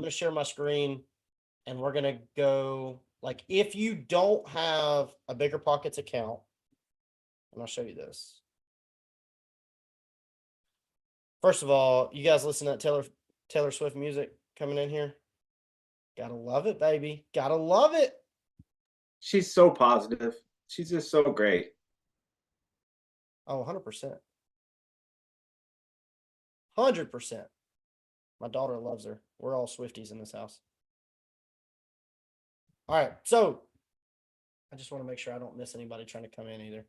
going to share my screen and we're going to go like if you don't have a Bigger Pockets account, and I'll show you this. First of all, you guys listen to that Taylor Swift music coming in here? Gotta love it, baby. Gotta love it. She's so positive. She's just so great. Oh, 100%. 100%. My daughter loves her. We're all Swifties in this house. All right. So I just want to make sure I don't miss anybody trying to come in either.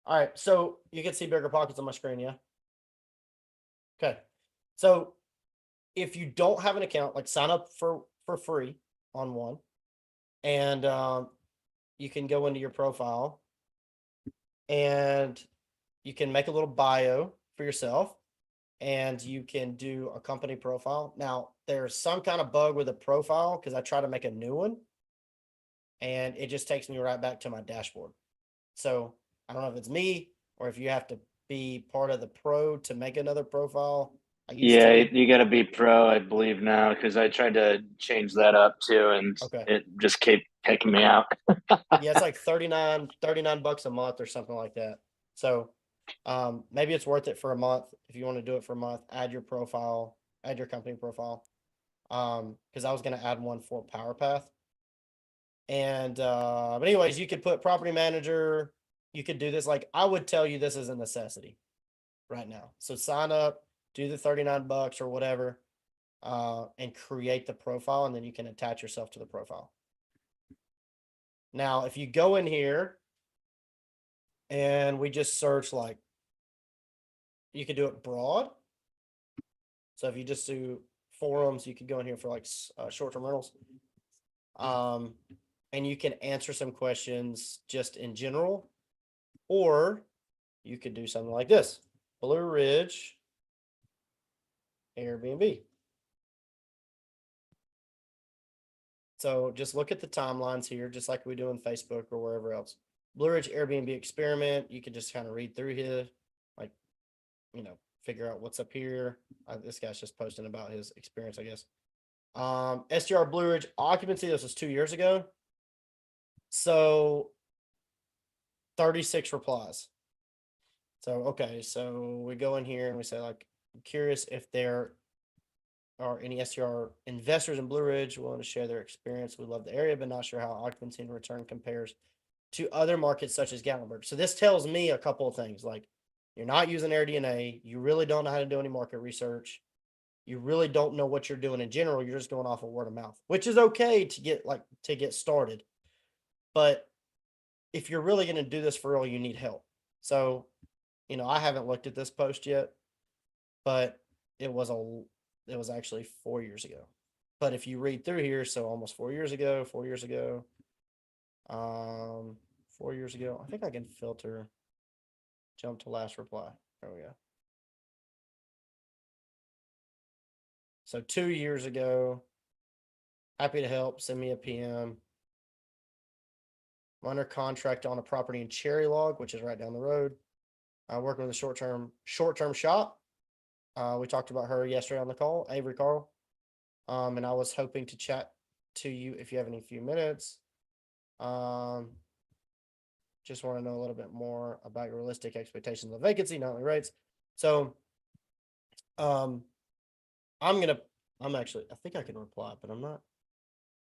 All right. So you can see Bigger Pockets on my screen. Yeah. Okay. So if you don't have an account, like sign up for free on one, and you can go into your profile and you can make a little bio for yourself and you can do a company profile. Now, there's some kind of bug with a profile because I try to make a new one and it just takes me right back to my dashboard. So I don't know if it's me or if you have to be part of the pro to make another profile. I used Yeah, to. you got to be pro, I believe now, because I tried to change that up too, and Okay. it just kept kicking me out. Yeah, it's like 39 bucks a month or something like that. So maybe it's worth it for a month if you want to do it for a month. Add your profile, add your company profile. Because I was going to add one for PowerPath. And but anyways, you could put property manager. You could do this. Like I would tell you, this is a necessity right now. So sign up, do the 39 bucks or whatever, and create the profile, and then you can attach yourself to the profile. Now, if you go in here and we just search like, you could do it broad. So if you just do forums, you could go in here for like short-term rentals. And you can answer some questions just in general, or you could do something like this, Blue Ridge Airbnb. So just look at the timelines here, just like we do on Facebook or wherever else. Blue Ridge Airbnb experiment. You could just kind of read through here, like, figure out what's up here. This guy's just posting about his experience, I guess. STR Blue Ridge occupancy. This was 2 years ago. So 36 replies. So, okay. So we go in here and we say, like, I'm curious if there are any STR investors in Blue Ridge willing to share their experience. We love the area, but not sure how occupancy and return compares to other markets such as Gatlinburg. So this tells me a couple of things. Like, you're not using AirDNA. You really don't know how to do any market research. You really don't know what you're doing in general. You're just going off of word of mouth, which is okay to get started. But if you're really going to do this for real, you need help. So, I haven't looked at this post yet, but it was actually 4 years ago. But if you read through here, so almost 4 years ago, 4 years ago, 4 years ago, I think I can filter, jump to last reply. There we go. So 2 years ago, happy to help. Send me a PM. I'm under contract on a property in Cherry Log, which is right down the road. Working with a short-term shop. We talked about her yesterday on the call, Avery Carl. And I was hoping to chat to you if you have any few minutes. Just want to know a little bit more about your realistic expectations of vacancy, not only rates. So, I'm actually, I think I can reply, but I'm not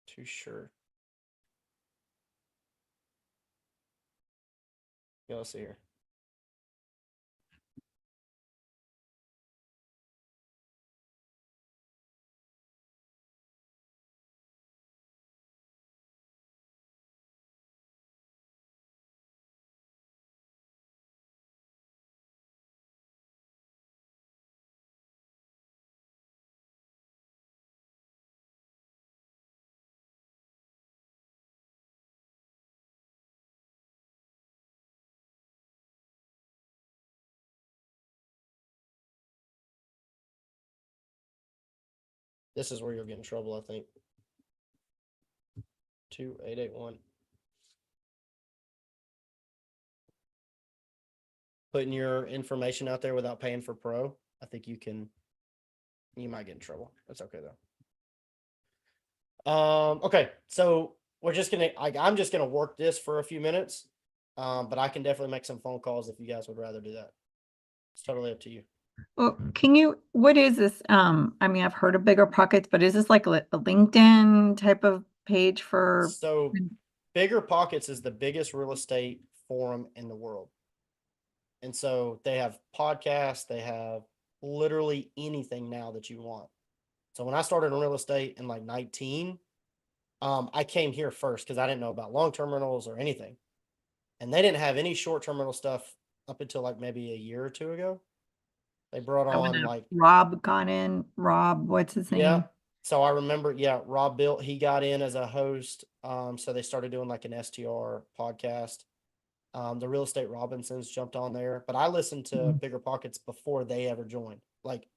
too sure. Yeah, let's see here. This is where you'll get in trouble, I think. 2881. Putting your information out there without paying for pro, I think you might get in trouble. That's okay though. Okay, so we're just gonna I'm just gonna work this for a few minutes. But I can definitely make some phone calls if you guys would rather do that. It's totally up to you. Well, what is this? I mean, I've heard of Bigger Pockets, but is this like a LinkedIn type of page for? So Bigger Pockets is the biggest real estate forum in the world. And so they have podcasts, they have literally anything now that you want. So when I started in real estate in like 19, I came here first because I didn't know about long-term rentals or anything. And they didn't have any short-term rental stuff up until like maybe a year or two ago. They brought When on like, Rob got in, Rob, what's his yeah. name? So I remember, yeah, Rob built, he got in as a host. So they started doing like an STR podcast. The Real Estate Robinsons jumped on there, but I listened to Mhm. Bigger Pockets before they ever joined. Like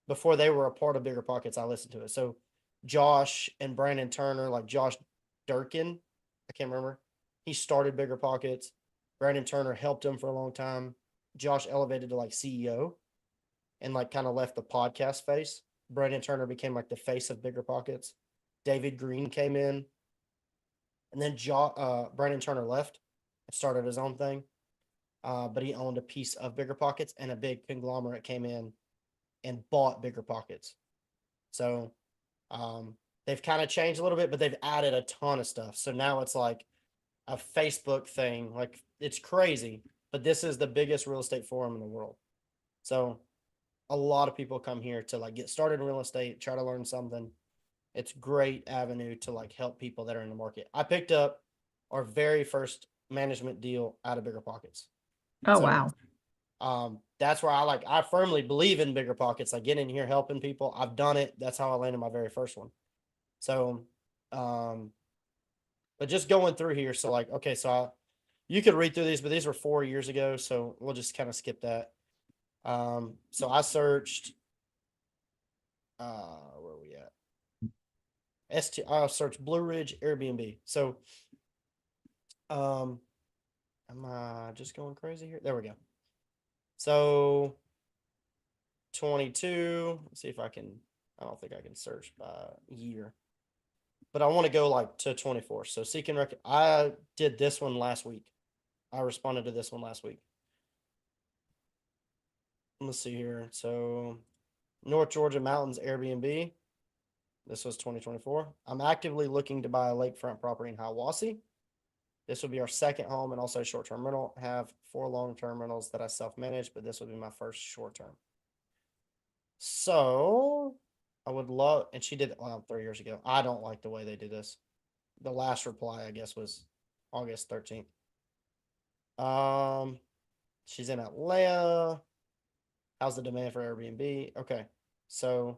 before they were a part of Bigger Pockets, I listened to it. So Josh and Brandon Turner, like Josh Durkin, I can't remember. He started Bigger Pockets. Brandon Turner helped him for a long time. Josh elevated to like CEO and like kind of left the podcast face. Brandon Turner became like the face of Bigger Pockets. David Green came in, and then Brandon Turner left and started his own thing. But he owned a piece of Bigger Pockets, and a big conglomerate came in and bought Bigger Pockets. So they've kind of changed a little bit, but they've added a ton of stuff. So now it's like a Facebook thing. Like it's crazy, but this is the biggest real estate forum in the world. So a lot of people come here to like get started in real estate, try to learn something. It's great avenue to like help people that are in the market. I picked up our very first management deal out of Bigger Pockets. Oh, So wow. that's where I firmly believe in Bigger Pockets. I get in here helping people. I've done it. That's how I landed my very first one. So but just going through here, so like, okay, you could read through these, but these were 4 years ago, so we'll just kind of skip that. So I searched where are we at? I searched Blue Ridge Airbnb. So am I just going crazy here? There we go. So 22. Let's see if I don't think I can search by year. But I want to go like to 24. So I did this one last week. I responded to this one last week. Let's see here. So North Georgia Mountains Airbnb. This was 2024. I'm actively looking to buy a lakefront property in Hiawassee. This will be our second home and also short-term rental. I have 4 long-term rentals that I self-manage, but this will be my first short-term. So I would love, and she did it 3 years ago. I don't like the way they do this. The last reply, I guess, was August 13th. She's in Atlanta. How's the demand for Airbnb? Okay. So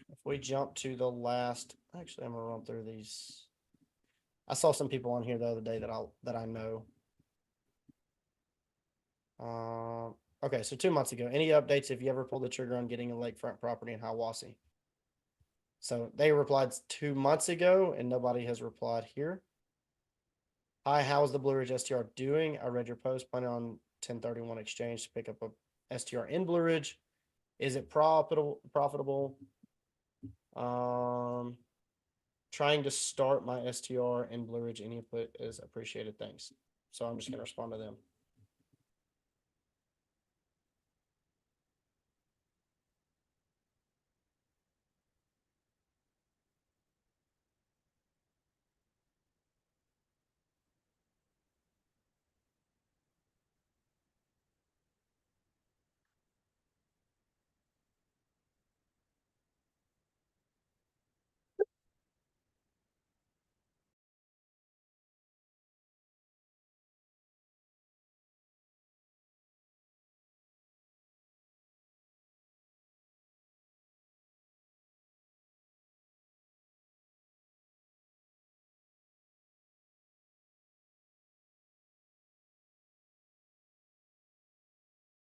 if we jump to the last, actually, I'm gonna run through these. I saw some people on here the other day that I know. Okay, so 2 months ago, any updates if you ever pulled the trigger on getting a lakefront property in Hiawassee? So they replied 2 months ago, and nobody has replied here. Hi, how is the Blue Ridge STR doing? I read your post, planning on 1031 exchange to pick up a STR in Blue Ridge. Is it profitable? Trying to start my STR in Blue Ridge. Any input is appreciated. Thanks. So I'm just gonna respond to them.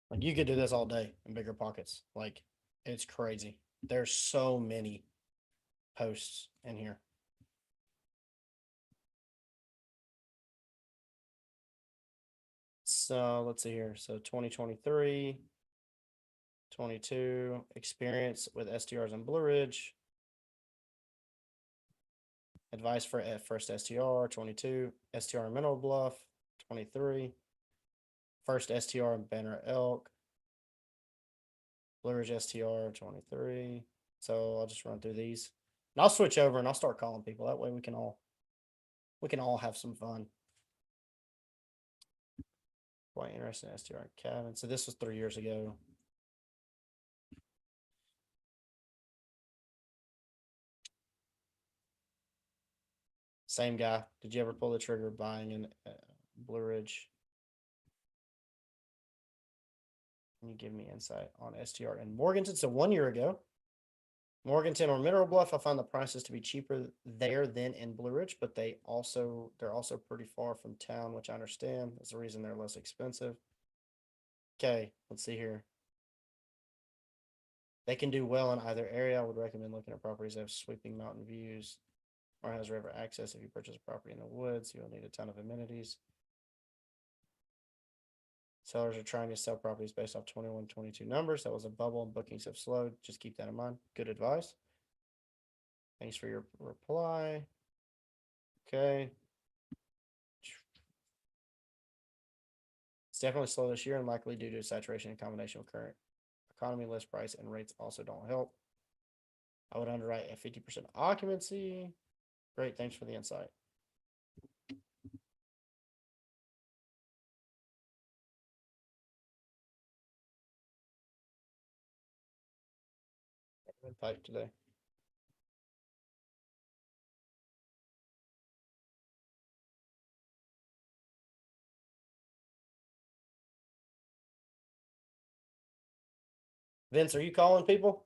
Like you could do this all day in Bigger Pockets. Like it's crazy. There's so many posts in here. So let's see here. So 2023, 22 experience with STRs in Blue Ridge. Advice for first STR 22, STR in Mineral Bluff 23, first STR in Banner Elk, Blue Ridge STR 23. So I'll just run through these. And I'll switch over and I'll start calling people. That way we can all have some fun. Quite interesting STR cabin. So this was 3 years ago. Same guy. Did you ever pull the trigger buying in Blue Ridge? Can you give me insight on STR in Morganton? So 1 year ago, Morganton or Mineral Bluff, I found the prices to be cheaper there than in Blue Ridge, but they're also pretty far from town, which I understand. That's the reason they're less expensive. Okay, let's see here. They can do well in either area. I would recommend looking at properties that have sweeping mountain views or has river access. If you purchase a property in the woods, you'll need a ton of amenities. Sellers are trying to sell properties based off 21, 22 numbers. That was a bubble and bookings have slowed. Just keep that in mind. Good advice. Thanks for your reply. Okay. It's definitely slow this year and likely due to saturation in combination with current economy, list price, and rates also don't help. I would underwrite a 50% occupancy. Great. Thanks for the insight. Type today. Vince, are you calling people?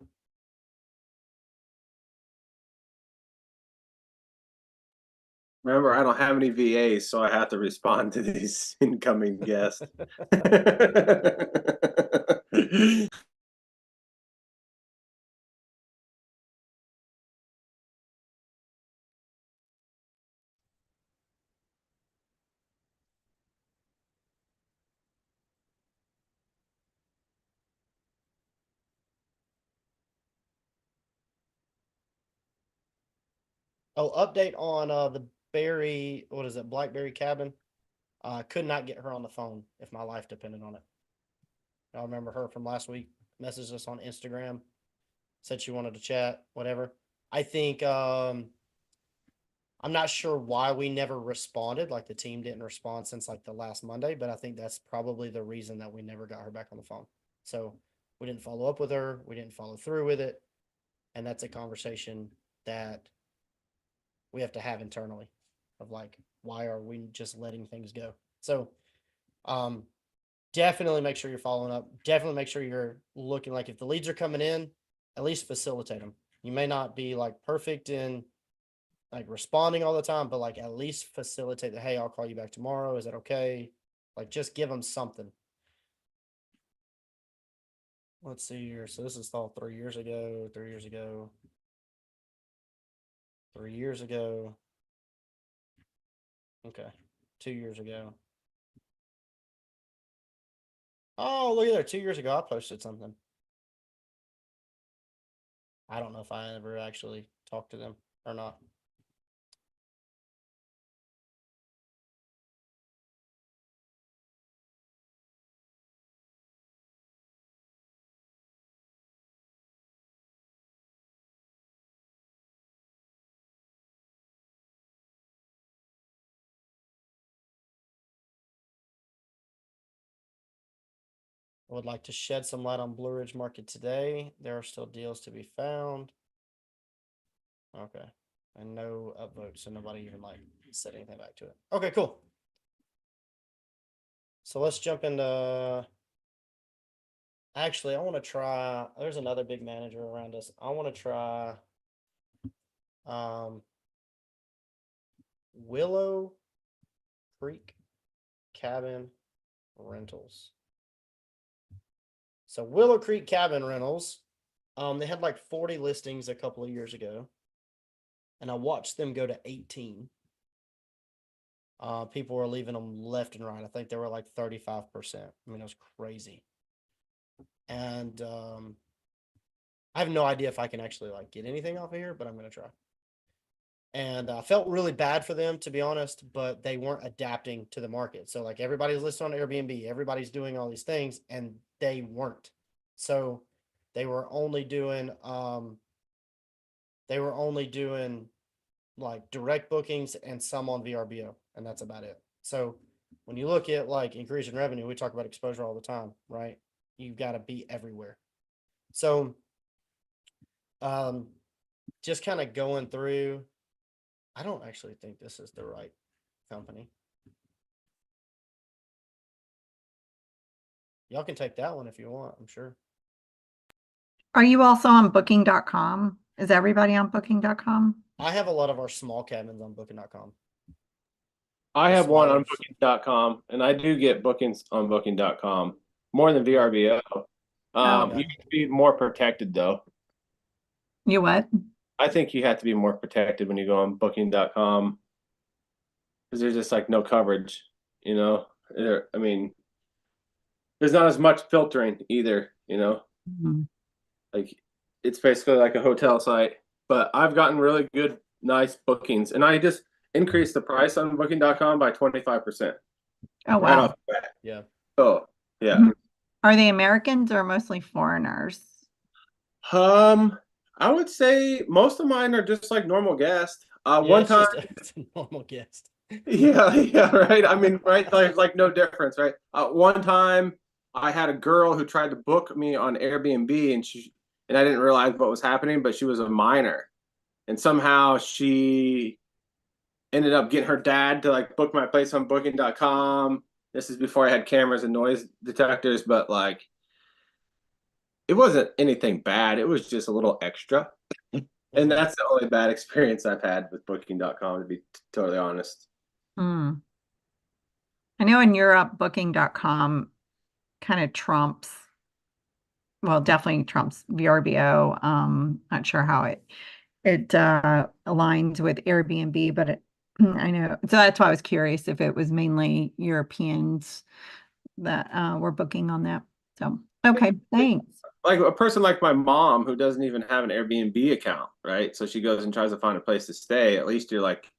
Remember, I don't have any VAs, so I have to respond to these incoming guests. Oh, update on the Berry, what is it, Blackberry cabin? Could not get her on the phone if my life depended on it. I remember her from last week, messaged us on Instagram, said she wanted to chat, whatever. I think I'm not sure why we never responded, like the team didn't respond since like the last Monday, but I think that's probably the reason that we never got her back on the phone. So we didn't follow up with her, we didn't follow through with it, and that's a conversation that we have to have internally of like, why are we just letting things go? So definitely make sure you're following up. Definitely make sure you're looking, like if the leads are coming in, at least facilitate them. You may not be like perfect in like responding all the time, but like at least facilitate the, hey, I'll call you back tomorrow. Is that okay? Like just give them something. Let's see here. So this is all 3 years ago, 3 years ago, 3 years ago. Okay. 2 years ago. Oh, look at there. 2 years ago, I posted something. I don't know if I ever actually talked to them or not. I would like to shed some light on Blue Ridge Market today. There are still deals to be found. Okay. And no upvote, so nobody even like said anything back to it. Okay, cool. So let's jump into. Actually, I want to try. There's another big manager around us. I want to try Willow Creek Cabin Rentals. So Willow Creek Cabin Rentals, they had like 40 listings a couple of years ago, and I watched them go to 18. People were leaving them left and right. I think they were like 35%. I mean, it was crazy. And I have no idea if I can actually like get anything off of here, but I'm gonna try. And I felt really bad for them, to be honest, but they weren't adapting to the market. So like everybody's listed on Airbnb, everybody's doing all these things, and they weren't. So they were only doing like direct bookings and some on VRBO, and that's about it. So when you look at like increase in revenue, we talk about exposure all the time, right? You've got to be everywhere. So just kind of going through, I don't actually think this is the right company. Y'all can take that one if you want, I'm sure. Are you also on booking.com? Is everybody on booking.com? I have a lot of our small cabins on booking.com. I have one on Smallers. booking.com, and I do get bookings on booking.com more than VRBO. Oh. You can be more protected though. You what? I think you have to be more protected when you go on booking.com because there's just like no coverage, you know. I mean, there's not as much filtering either, you know. Mhm. Like it's basically like a hotel site. But I've gotten really good, nice bookings, and I just increased the price on booking.com by 25%. Oh, Right wow. off the bat. Yeah. Oh, yeah. Mhm. Are they Americans or mostly foreigners? I would say most of mine are just like normal guests. Yeah, One it's time, just it's a normal guest. yeah, right. I mean, right, there's like no difference, right? One time, I had a girl who tried to book me on Airbnb, and I didn't realize what was happening, but she was a minor, and somehow she ended up getting her dad to like book my place on Booking.com. This is before I had cameras and noise detectors, but like, it wasn't anything bad. It was just a little extra. And Mhm. that's the only bad experience I've had with booking.com, to be totally honest. Mm. I know in Europe, booking.com kind of trumps, well, definitely trumps VRBO. Not sure how it aligns with Airbnb, but I know. So that's why I was curious if it was mainly Europeans that were booking on that. So, okay, thanks. Like a person like my mom who doesn't even have an Airbnb account, right? So she goes and tries to find a place to stay. At least you're like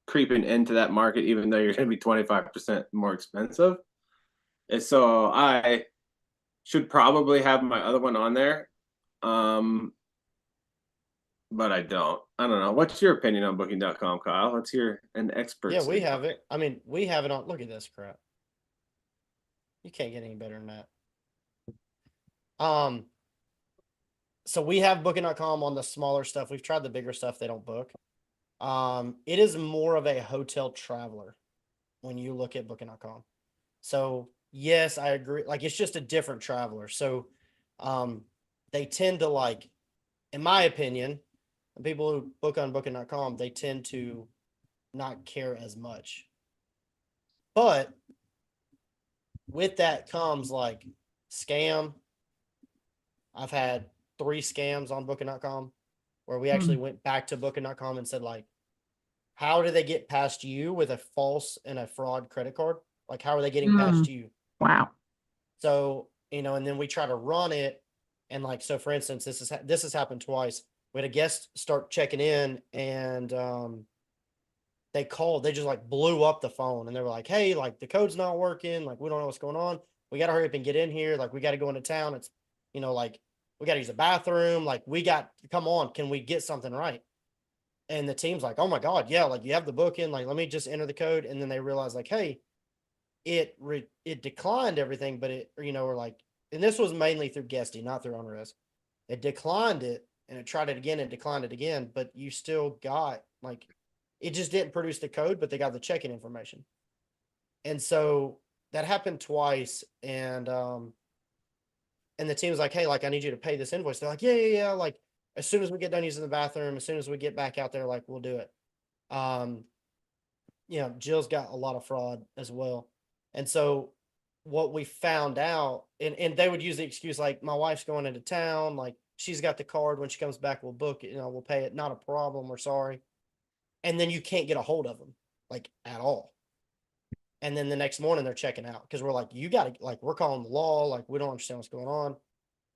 creeping into that market, even though you're going to be 25% more expensive. And so I should probably have my other one on there. But I don't. I don't know. What's your opinion on booking.com, Kyle? Let's hear an expert. Yeah, we have it. I mean, we have it on. Look at this crap. You can't get any better than that. So we have booking.com on the smaller stuff. We've tried the bigger stuff, they don't book. It is more of a hotel traveler when you look at booking.com. So yes, I agree. Like it's just a different traveler. So they tend to like, in my opinion, the people who book on booking.com, they tend to not care as much. But with that comes like scam. I've had 3 scams on booking.com where we actually went back to booking.com and said like, how do they get past you with a false and a fraud credit card? Like, how are they getting past you? Wow. So, and then we try to run it. And like, so for instance, this has happened twice. We had a guest start checking in and, they just like blew up the phone and they were like, hey, like the code's not working. Like, we don't know what's going on. We got to hurry up and get in here. Like, we got to go into town. It's, like we got to use the bathroom. Like come on, can we get something right? And the team's like, oh my God, yeah, like you have the booking. Like, let me just enter the code. And then they realize like, hey, it declined everything, but it, or like, and this was mainly through guesting, not through OwnerS. It declined it and it tried it again and declined it again, but you still got like, it just didn't produce the code, but they got the check-in information. And so that happened twice. And the team was like, hey, like, I need you to pay this invoice. They're like, yeah. Like, as soon as we get done using the bathroom, as soon as we get back out there, like, we'll do it. Jill's got a lot of fraud as well. And so what we found out, and they would use the excuse, like, my wife's going into town, like, she's got the card. When she comes back, we'll book it, we'll pay it. Not a problem. We're sorry. And then you can't get a hold of them, like, at all. And then the next morning they're checking out because we're like, you got to, like, we're calling the law. Like, we don't understand what's going on.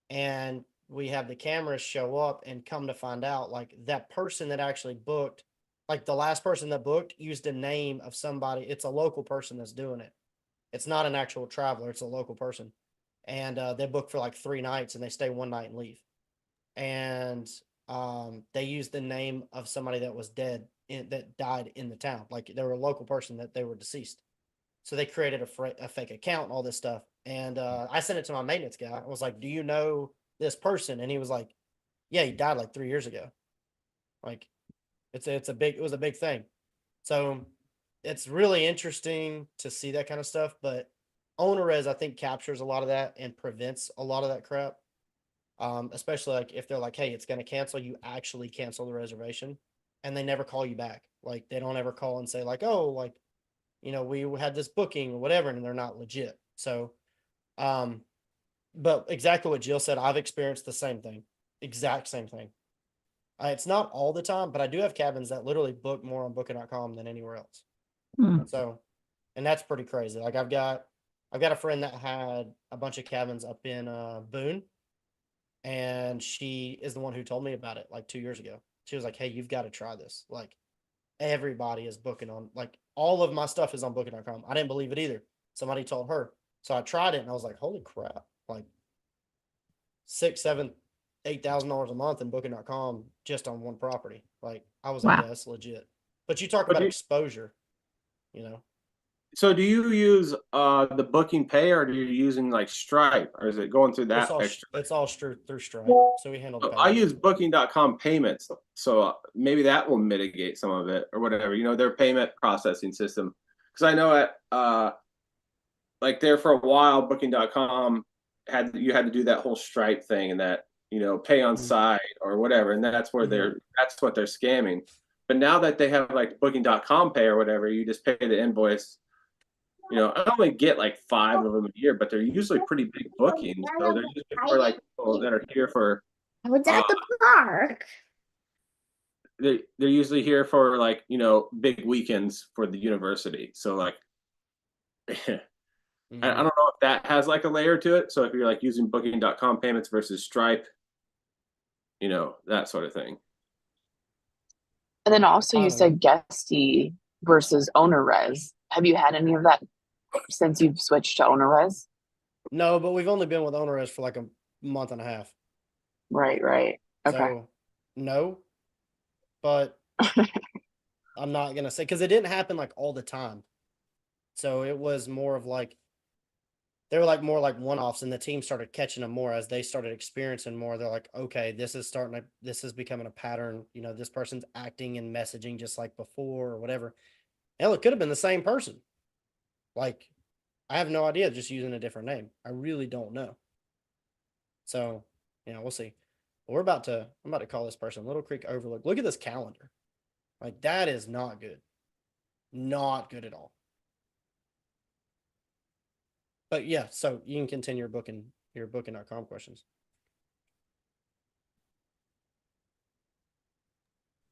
And we have the cameras show up and come to find out, like, that person that actually booked like the last person that booked used a name of somebody. It's a local person that's doing it. It's not an actual traveler. It's a local person. And they book for like 3 nights and they stay 1 night and leave. And they used the name of somebody that was dead that died in the town. Like they were a local person that they were deceased. So they created a fake account and all this stuff. And I sent it to my maintenance guy. I was like, "Do you know this person?" And he was like, "Yeah, he died like 3 years ago." Like it was a big thing. So it's really interesting to see that kind of stuff. But OwnerRez, I think, captures a lot of that and prevents a lot of that crap. Especially like if they're like, "Hey, it's going to cancel," you actually cancel the reservation, and they never call you back. Like they don't ever call and say like, "Oh, like, we had this booking or whatever," and they're not legit. So, um, but exactly what Jill said, I've experienced the same thing, exact same thing. It's not all the time, but I do have cabins that literally book more on Booking.com than anywhere else. Hmm. So, and that's pretty crazy. Like I've got a friend that had a bunch of cabins up in Boone, and she is the one who told me about it like 2 years ago. She was like, "Hey, you've got to try this. Like everybody is booking on, like all of my stuff is on Booking.com." I didn't believe it either. Somebody told her. So I tried it and I was like, "Holy crap." Like 6, 7, $8,000 a month in Booking.com just on one property. Like I was like, Wow. "Yeah, that's legit." But you talk But about do, exposure, you know. so do you use the Booking Pay, or are you using like Stripe, or is it going through that extra? It's all through Stripe. So we handle the I payment. use Booking.com payments, so maybe that will mitigate some of it or whatever. Their payment processing system. Because I know at like there for a while, Booking.com had to do that whole Stripe thing and that pay on Mhm. site or whatever, and that's where Mhm. that's what they're scamming. But now that they have like Booking.com pay or whatever, you just pay the invoice. I only get like 5 of them a year, but they're usually pretty big bookings. So they're usually for like people that are here for I was uh, at the park. they're usually here for like big weekends for the university. So like I Mhm. don't know if that has like a layer to it. So if you're like using Booking.com payments versus Stripe, that sort of thing. And then also I you don't know. said guesty versus owner res. Have you had any of that since you've switched to owner res? No, but we've only been with OwnerRez for like a month and a half. Right, right. Okay. So no, but I'm not gonna say because it didn't happen like all the time. So it was more of like they were like more like one-offs, and the team started catching them more as they started experiencing more. They're like, "Okay, this is becoming a pattern. This person's acting and messaging just like before or whatever." Hell, it could have been the same person. Like, I have no idea, just using a different name. I really don't know. So, we'll see. But I'm about to call this person Little Creek Overlook. Look at this calendar. Like, that is not good. Not good at all. But yeah, so you can continue your booking.com questions.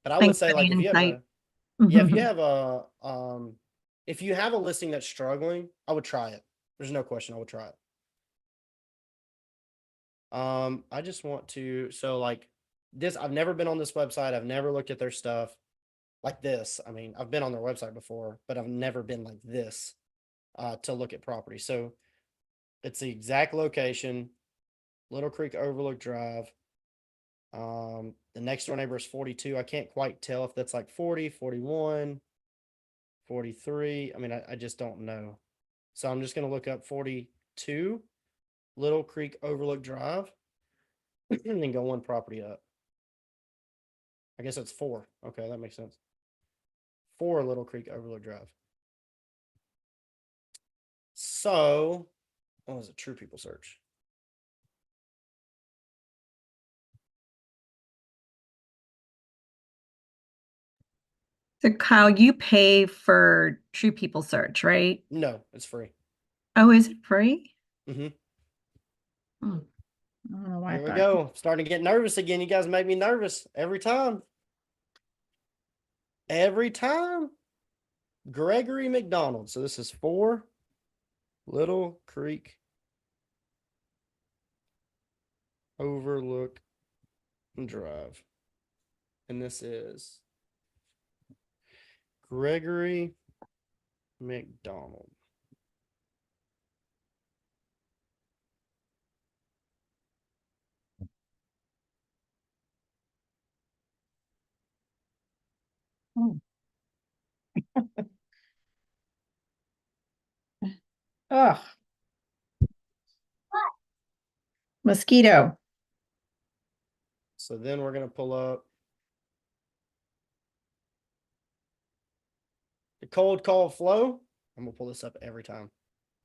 But I would Thanks say, for the like, insight. if you have a listing that's struggling, I would try it. There's no question I would try it. I just want to, so like this, I've never been on this website. I've never looked at their stuff like this. I mean, I've been on their website before, but I've never been like this to look at property. So it's the exact location, Little Creek Overlook Drive. The next door neighbor is 42. I can't quite tell if that's like 40, 41, 43. I mean, I just don't know. So I'm just going to look up 42 Little Creek Overlook Drive and then go one property up. I guess it's 4. Okay, that makes sense. 4 Little Creek Overlook Drive. So, what was it? True People Search. So Kyle, you pay for True People Search, right? No, it's free. Oh, is it free? Mm-hmm. Hmm. I don't know why I Here we thought. go. Starting to get nervous again. You guys make me nervous every time. Every time. Gregory McDonald. So this is 4 Little Creek Overlook Drive. And this is Gregory McDonald. Ugh. Mosquito. So then we're gonna pull up the cold call flow. I'm gonna pull this up every time,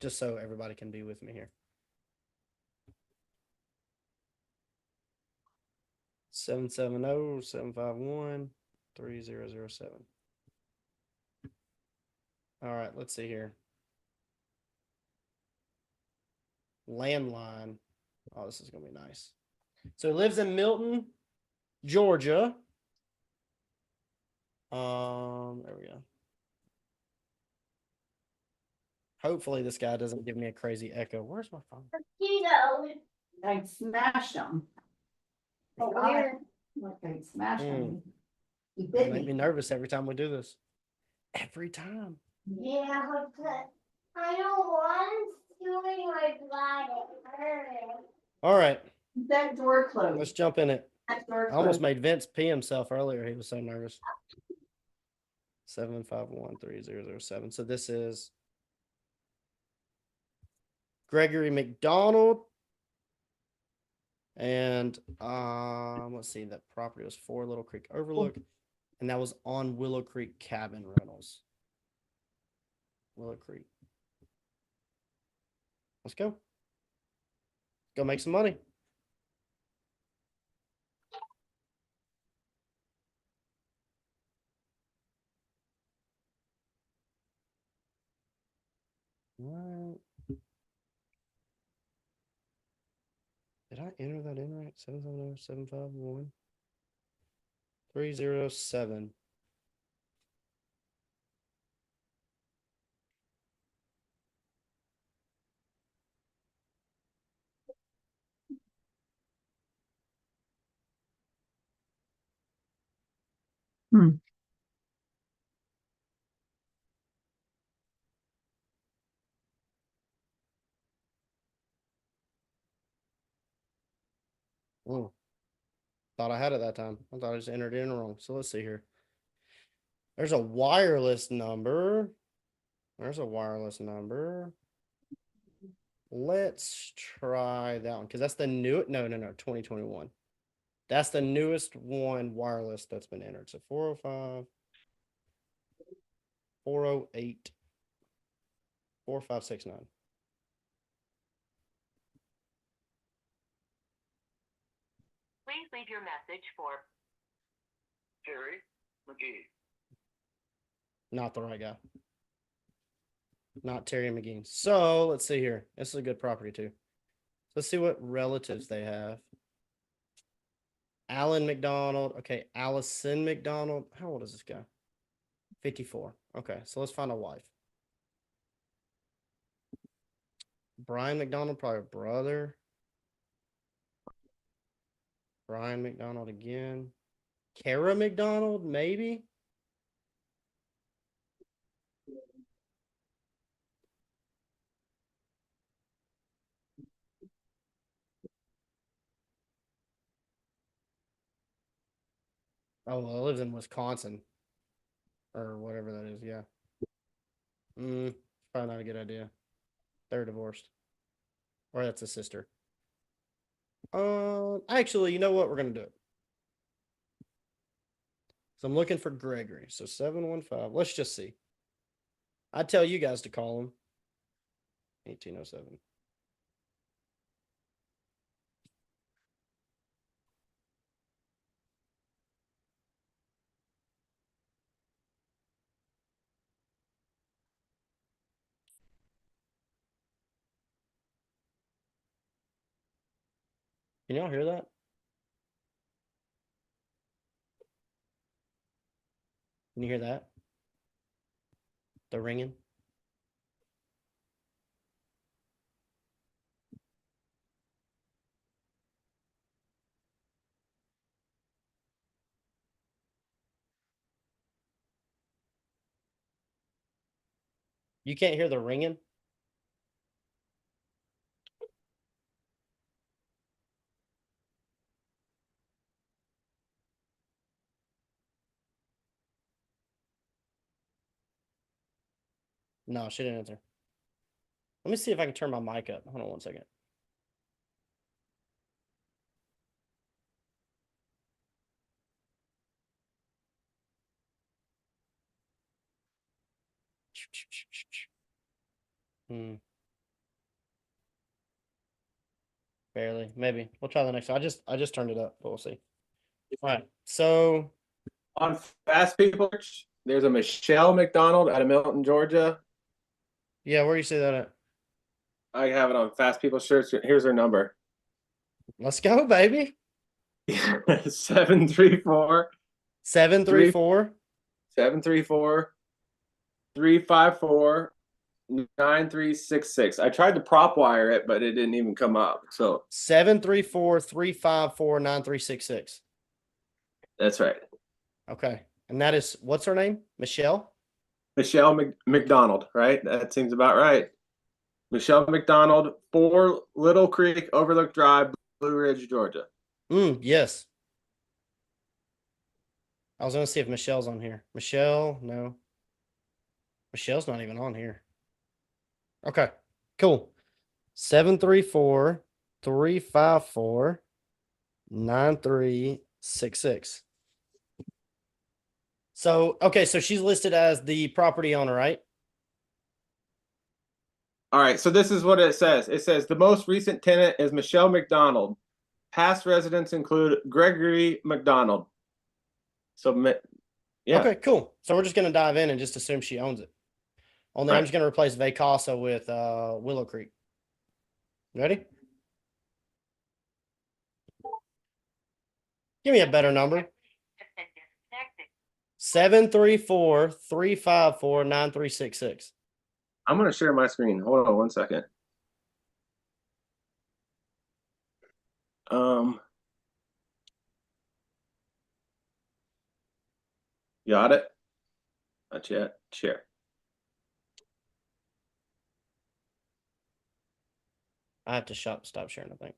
just so everybody can be with me here. 770-751-3007. All right, let's see here. Landline. Oh, this is gonna be nice. So he lives in Milton, Georgia. There we go. Hopefully this guy doesn't give me a crazy echo. Where's my phone? I smashed them. But where? Like I smashed them. He You make me nervous every time we do this. Every time. Yeah, but I don't want doing my blood. It hurts. All right, That door closed. let's jump in it. That door I almost made Vince pee himself earlier. He was so nervous. 751-3007. So this is Gregory McDonald. And let's see, that property was 4 Little Creek Overlook. And that was on Willow Creek Cabin Rentals. Willow Creek. Let's go. Go make some money. All right. Did I enter that in right? 770-751-3007. Oh, thought I had it that time. I thought I just entered it in wrong. So let's see here. There's a wireless number. There's a wireless number. Let's try that one because that's the new. No, 2021. That's the newest one wireless that's been entered. So 405, 408, 4569. Please leave your message for Terry McGee. Not the right guy. Not Terry McGee. So let's see here. This is a good property too. Let's see what relatives they have. Alan McDonald. Okay, Allison McDonald. How old is this guy? 54. Okay, so let's find a wife. Brian McDonald, probably a brother. Brian McDonald again. Kara McDonald, maybe. Oh, well, it lives in Wisconsin or whatever that is. Yeah. Probably not a good idea. They're divorced, or that's a sister. Actually, you know what? We're gonna do it. So I'm looking for Gregory. So 715. Let's just see. I tell you guys to call him. 1807. Can y'all hear that? Can you hear that? The ringing? You can't hear the ringing? No, she didn't answer. Let me see if I can turn my mic up. Hold on 1 second. Hmm. Barely. Maybe. We'll try the next one. I just turned it up, but we'll see. All right. So On Fast People Search, there's a Michelle McDonald out of Milton, Georgia. yeah, where you see that at? I have it on Fast People Search. Here's her number. Let's go, baby. 734 734. 734 354 9366. I tried to prop wire it, but it didn't even come up. So 734-354-9366. that's right. Okay. And that is what's her name? Michelle? Michelle McDonald, right? That seems about right. Michelle McDonald, 4 Little Creek Overlook Drive, Blue Ridge, Georgia. Yes. I was gonna see if Michelle's on here. Michelle, no. Michelle's not even on here. Okay, cool. 734-354-9366. So, okay, so she's listed as the property owner, right? All right, so this is what it says. It says the most recent tenant is Michelle McDonald. Past residents include Gregory McDonald. So, yeah. Okay, cool. So we're just gonna dive in and just assume she owns it. Only I'm Right. just gonna replace Vacasa with Willow Creek. Ready? Give me a better number. 734-354-9366. I'm going to share my screen. Hold on 1 second. Got it? Not yet. Share. I have to stop sharing, I think.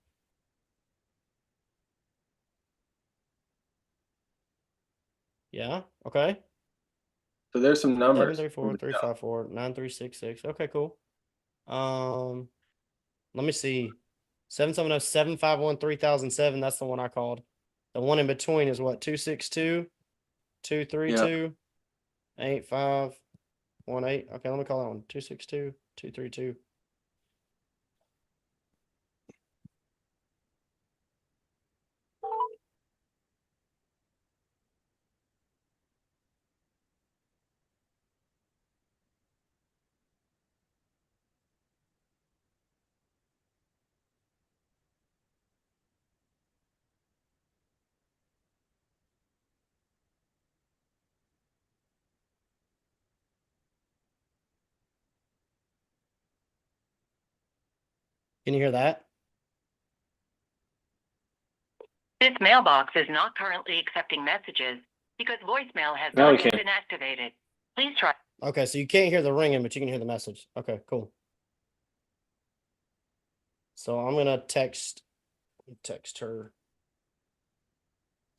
Yeah, okay. So there's some numbers. 734-354-9366. Okay, cool. Let me see. 770-751-3007. That's the one I called. The one in between is what? 262-232-8518. Okay, let me call that one. 262-232. Can you hear that? This mailbox is not currently accepting messages because voicemail has No, we not yet can't. been activated. Please try. Okay, so you can't hear the ringing, but you can hear the message. Okay, cool. So I'm gonna text her.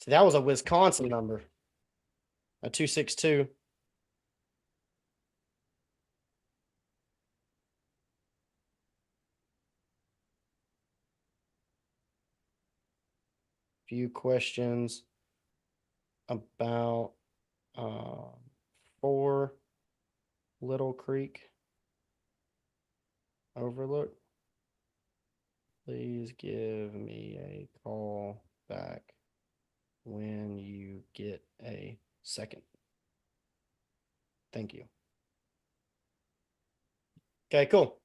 See, that was a Wisconsin number. A 262. Few questions about 4 Little Creek Overlook. Please give me a call back when you get a second. Thank you. Okay, cool.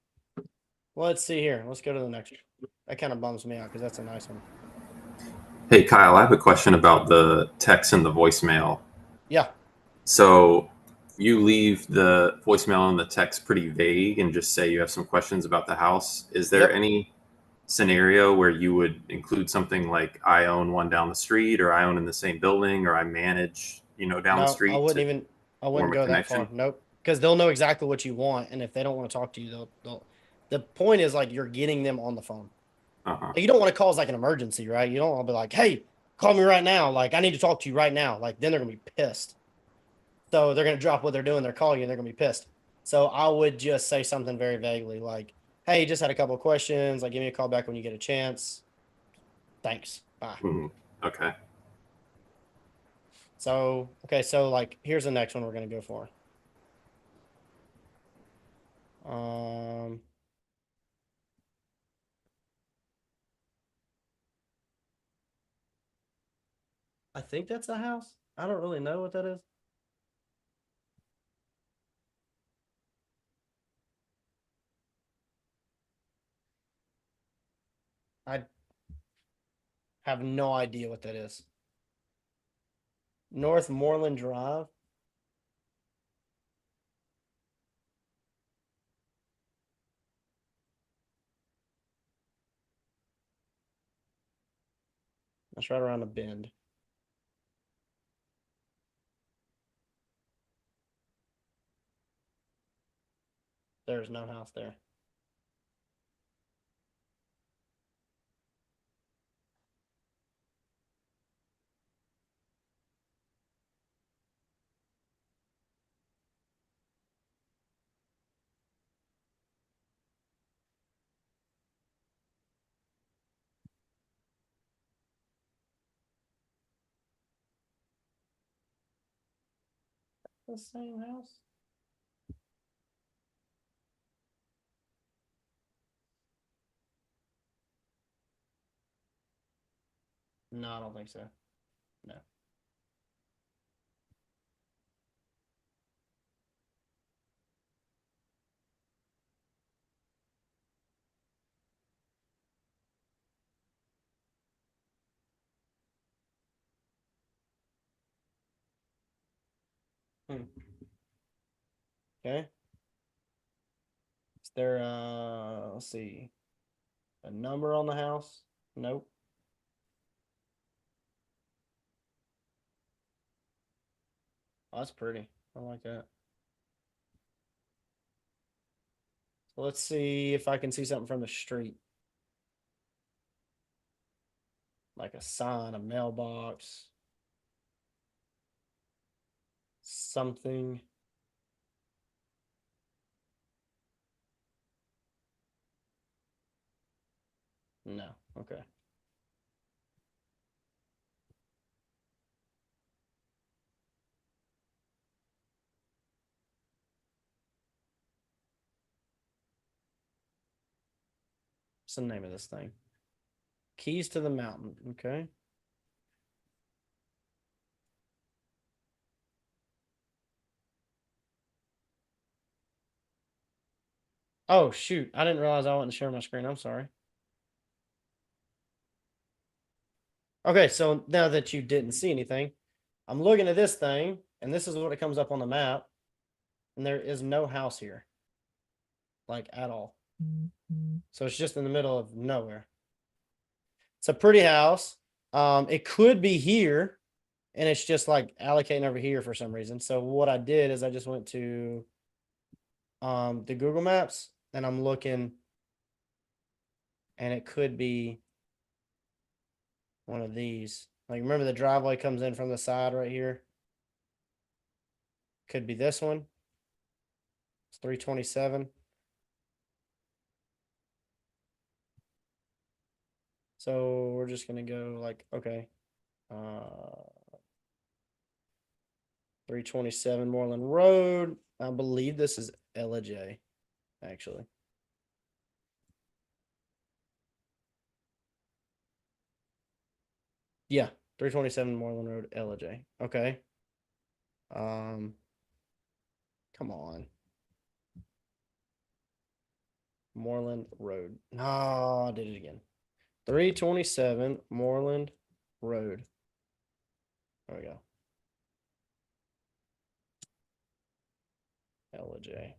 Let's see here. Let's go to the next one. That kind of bums me out because that's a nice one. Hey, Kyle, I have a question about the text and the voicemail. Yeah. So you leave the voicemail and the text pretty vague and just say you have some questions about the house. Is there Yep. any scenario where you would include something like I own one down the street, or I own in the same building, or I manage, down the No, street? I wouldn't to I wouldn't form a go that far. connection? Nope. because they'll know exactly what you want, and if they don't want to talk to you, they'll. The point is like you're getting them on the phone. Uh-huh. Like, you don't want to call as like an emergency, right? You don't want to be like, "Hey, call me right now. Like, I need to talk to you right now." Like, then they're gonna be pissed. So they're gonna drop what they're doing. They're calling you, and they're gonna be pissed. So I would just say something very vaguely, like, "Hey, just had a couple of questions. Like, give me a call back when you get a chance. Thanks. Bye." Mhm. Okay. So, okay, so like here's the next one we're gonna go for. I think that's a house. I don't really know what that is. I have no idea what that is. Northmoreland Drive. That's right around the bend. There's no house there. The same house? No, I don't think so. No. Okay. Is there let's see. A number on the house? Nope. Oh, that's pretty. I like that. So let's see if I can see something from the street. Like a sign, a mailbox. Something. No. Okay. What's the name of this thing? Keys to the Mountain. Okay. Oh, shoot. I didn't realize I wasn't sharing my screen. I'm sorry. Okay, so now that you didn't see anything, I'm looking at this thing, and this is what it comes up on the map. And there is no house here. Like, at all. So it's just in the middle of nowhere. It's a pretty house. It could be here, and it's just like allocating over here for some reason. So what I did is I just went to the Google Maps, and I'm looking, and it could be one of these. Like, remember the driveway comes in from the side right here? Could be this one. It's 327. So we're just gonna go like, okay. 327 Moreland Road. I believe this is Ella J, actually. Yeah, 327 Moreland Road, Ella J. Okay. Come on. Moreland Road. No, I did it again. 327 Moreland Road. There we go. Ella J.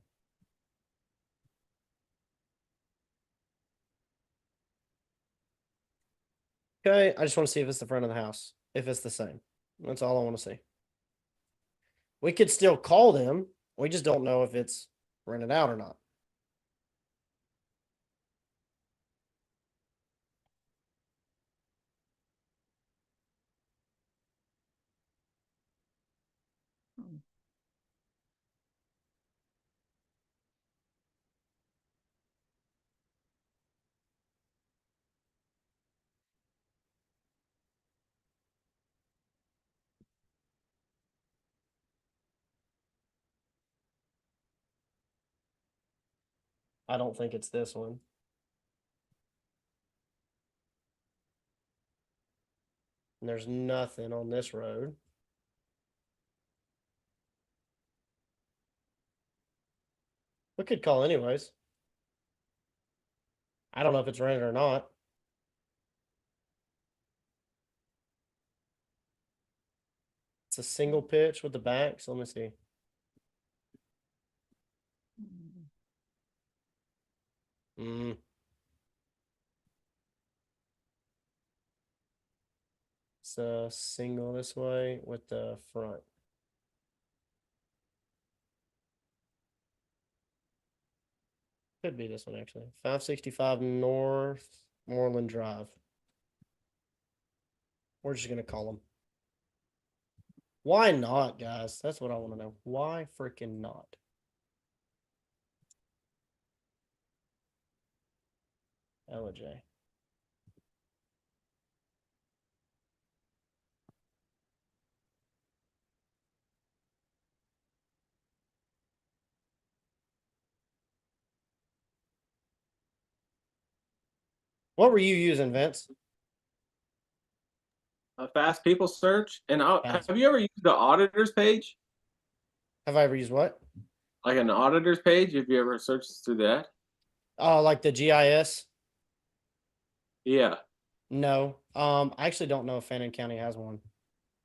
Okay, I just want to see if it's the front of the house. If it's the same. That's all I want to see. We could still call them We just don't know if it's rented out or not. I don't think it's this one. And there's nothing on this road. We could call anyways. I don't know if it's rented or not. It's a single pitch with the back, so let me see. Mm. It's a single this way with the front. Could be this one actually. 565 North Moreland Drive. We're just gonna call them. Why not, guys? That's what I want to know. Why freaking not? LJ. What were you using, Vince? A fast people search. And Fast. have you ever used the auditors page? Have I ever used what? Like an auditors page? Have you ever searched through that? Oh, like the GIS? Yeah. No. I actually don't know if Fannin County has one.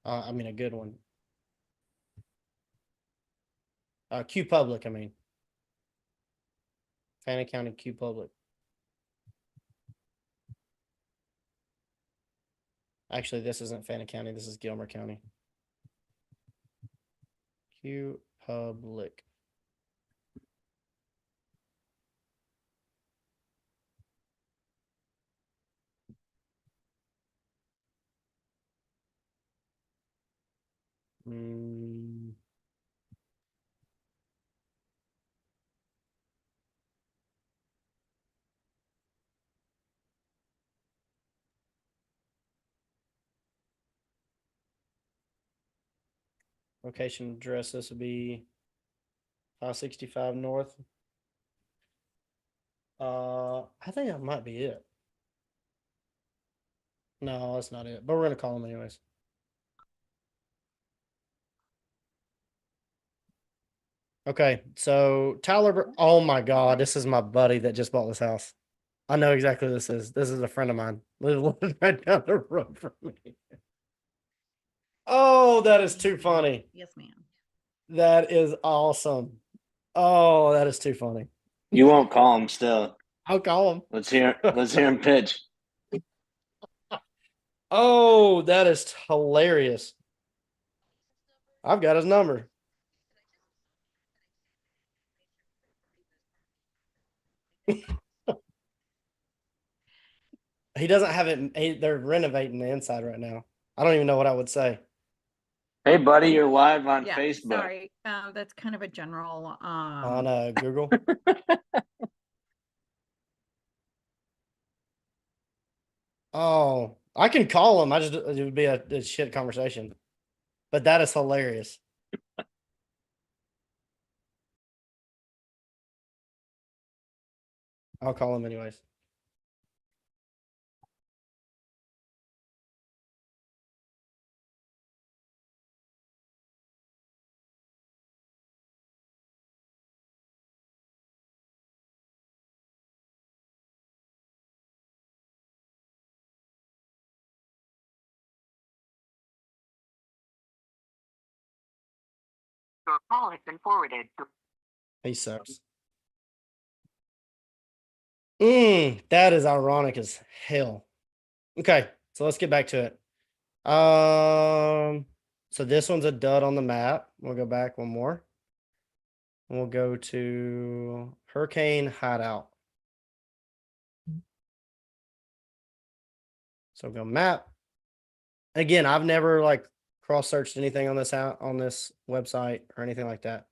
I mean, a good one. Q Public, I mean. Fannin County Q Public. Actually, this isn't Fannin County. This is Gilmer County. Q Public. Mm. Location address, this would be 565 North. I think that might be it. No, that's not it. But we're gonna call them anyways. Okay, so Tyler, oh my God, this is my buddy that just bought this house. I know exactly what this is. This is a friend of mine. Lives right down the road from me. Oh, that is too funny. Yes, ma'am. That is awesome. Oh, that is too funny. You won't call him still. I'll call him. Let's hear him pitch. Oh, that is hilarious. I've got his number. He doesn't have it. They're renovating the inside right now. I don't even know what I would say. Hey, buddy, you're live on Yeah, Facebook. sorry. That's kind of a general, On Google. Oh, I can call him. It would be a shit conversation. But that is hilarious. I'll call him anyways. Your call has been forwarded to He sucks. That is ironic as hell. Okay, so let's get back to it. So this one's a dud on the map. We'll go back one more. We'll go to Hurricane Hideout. So go map. Again, I've never like cross-searched anything on this website or anything like that.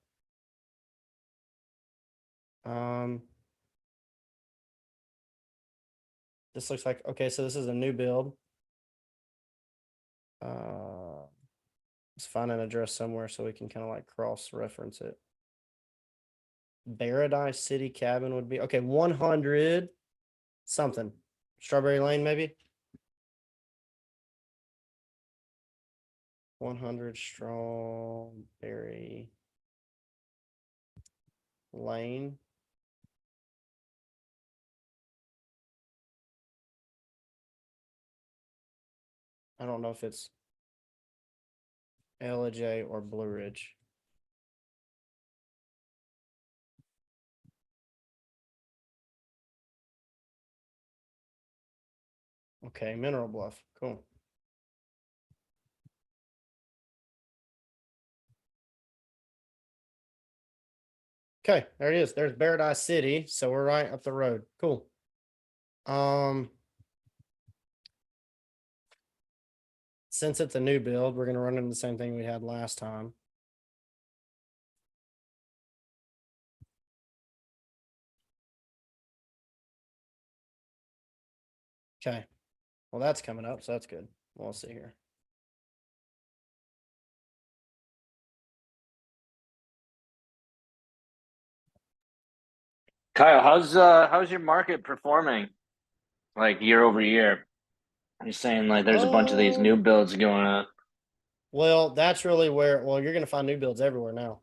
This looks like, okay, so this is a new build. Let's find an address somewhere so we can kind of like cross-reference it. Paradise City Cabin would be, okay, 100 something. Strawberry Lane, maybe? 100 Strawberry Lane. I don't know if it's LJ or Blue Ridge. Okay, Mineral Bluff. Cool. Okay, there it is. There's Paradise City. So we're right up the road. Cool. Since it's a new build, we're gonna run into the same thing we had last time. Okay. Well, that's coming up, so that's good. We'll see here. Kyle, how's your market performing? Like year over year? You're saying like there's a bunch of these new builds going up. Well, that's really where, well, you're gonna find new builds everywhere now.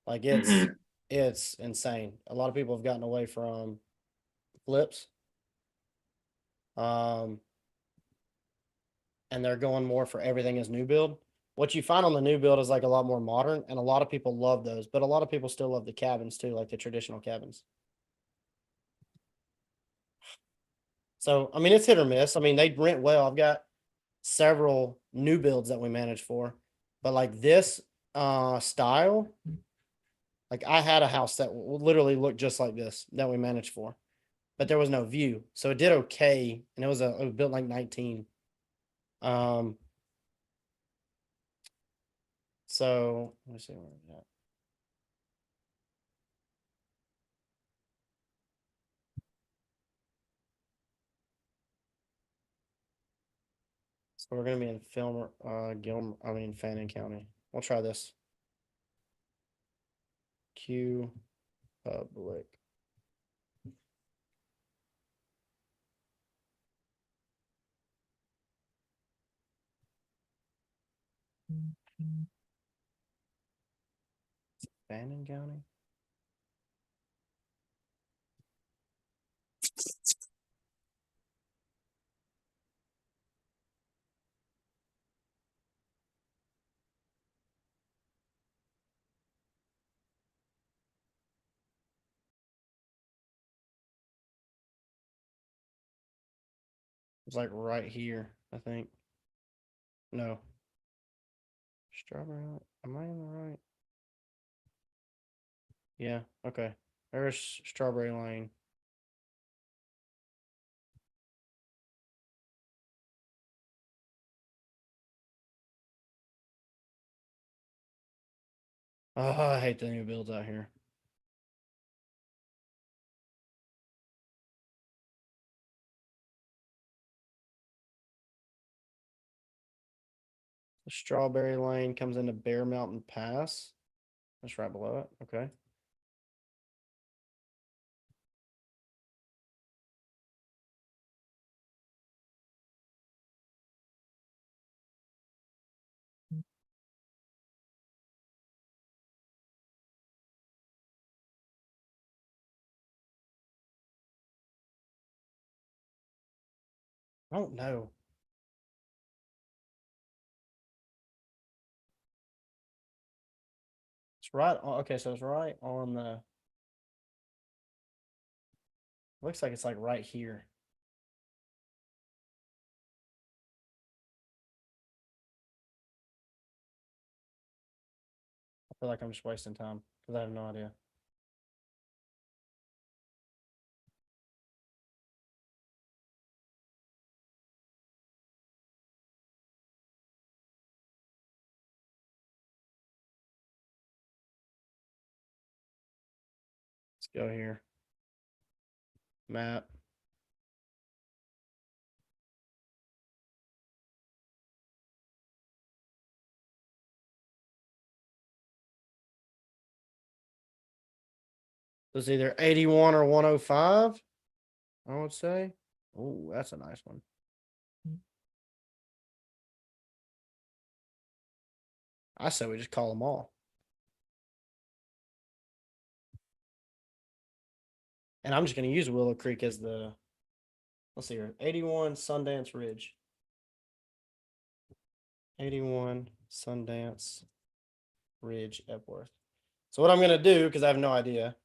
Like Mhm. it's insane. A lot of people have gotten away from flips. And they're going more for everything as new build. What you find on the new build is like a lot more modern, and a lot of people love those, but a lot of people still love the cabins too, like the traditional cabins. So, I mean, it's hit or miss. I mean, they rent well. I've got several new builds that we manage for, but like this style, like I had a house that literally looked just like this that we managed for, but there was no view. So it did okay, and it was built like 19. So let me see where we're at. So we're gonna be in Fannin County. We'll try this. Q Public. Fannin County. It's like right here, I think. No. Strawberry. Am I in the right? Yeah, okay. There's Strawberry Lane. Oh, I hate the new builds out here. The Strawberry Lane comes into Bear Mountain Pass. That's right below it. Okay. I don't know. It's right on, okay, so it's right on the, looks like it's like right here. I feel like I'm just wasting time because I have no idea. Let's go here. Map. So it's either 81 or 105, I would say. Oh, that's a nice one. I say we just call them all. And I'm just going to use Willow Creek as the, let's see here, 81 Sundance Ridge. 81 Sundance Ridge, Epworth. So what I'm going to do, because I have no idea,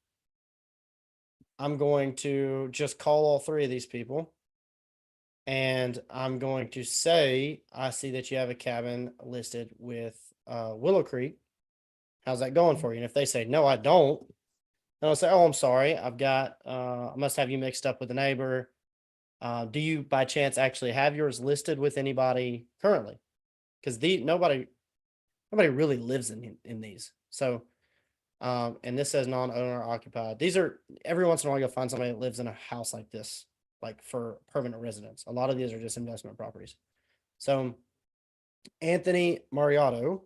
I'm going to just call all three of these people. And I'm going to say, I see that you have a cabin listed with Willow Creek. How's that going for you? And if they say, no, I don't, then I'll say, oh, I'm sorry. I must have you mixed up with a neighbor. Do you by chance actually have yours listed with anybody currently? Because nobody really lives in these. So, and this says non-owner occupied. These are, every once in a while you'll find somebody that lives in a house like this, like for permanent residence. A lot of these are just investment properties. So Anthony Mariotto.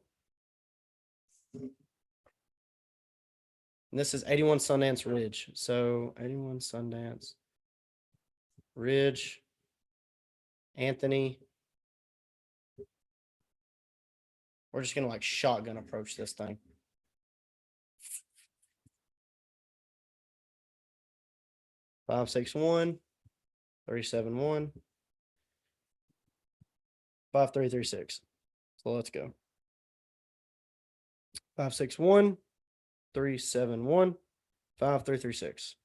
And this is 81 Sundance Ridge. So 81 Sundance Ridge. Anthony. We're just gonna like shotgun approach this thing. Five, 6, 1, 3, 7, 1, 5, 3, 3, 6. So let's go. 5, 6, 1, 3, 7, 1, 5, 3, 3, 6.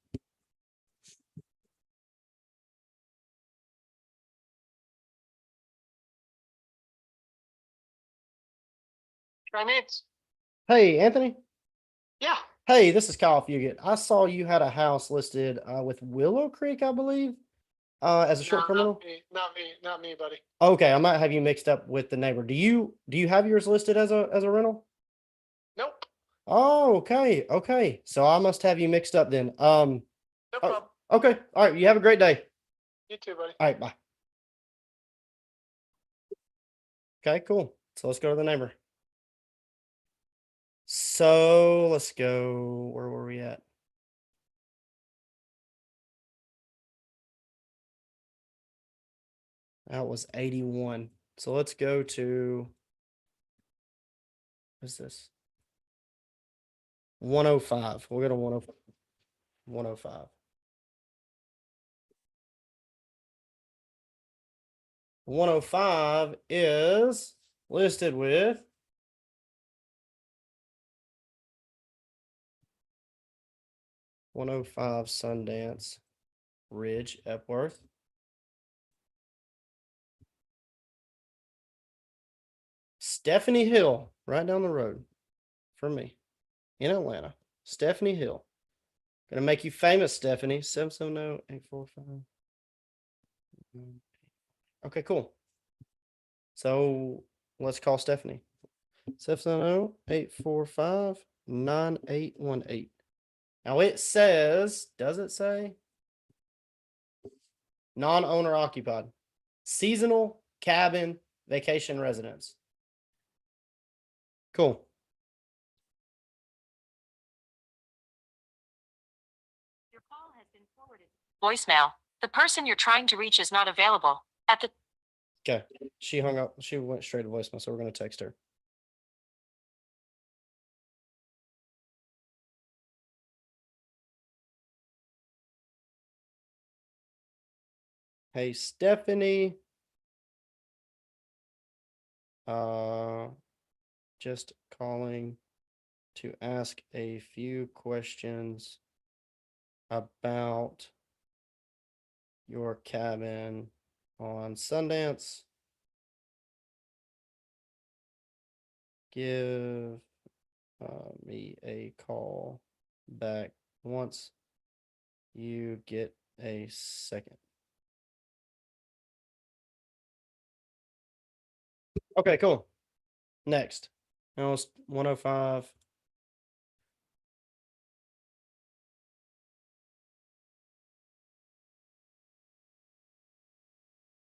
Try meets. Hey, Anthony. Yeah. Hey, this is Kyle Fugit. I saw you had a house listed with Willow Creek, I believe, as a short-term rental. Not me, buddy. Okay, I might have you mixed up with the neighbor. Do you have yours listed as a rental? Nope. Oh, okay, okay. So I must have you mixed up then. No problem. Okay, all right. You have a great day. You too, buddy. All right, bye. Okay, cool. So let's go to the neighbor. So let's go. Where were we at? That was 81. So let's go to, what's this? 105. We'll go to 105. 105. 105 is listed with Sundance Ridge, Epworth. Stephanie Hill, right down the road from me in Atlanta. Stephanie Hill. Gonna make you famous, Stephanie. 770-845. Okay, cool. So let's call Stephanie. 770-845-9818. Now it says, does it say? Non-owner occupied. Seasonal cabin vacation residence. Cool. Your call has been forwarded. Voicemail. The person you're trying to reach is not available. At the Okay. She hung up. She went straight to voicemail, so we're going to text her. Hey, Stephanie. Just calling to ask a few questions about your cabin on Sundance. Give me a call back once you get a second. Okay, cool. Next. Now it's 105.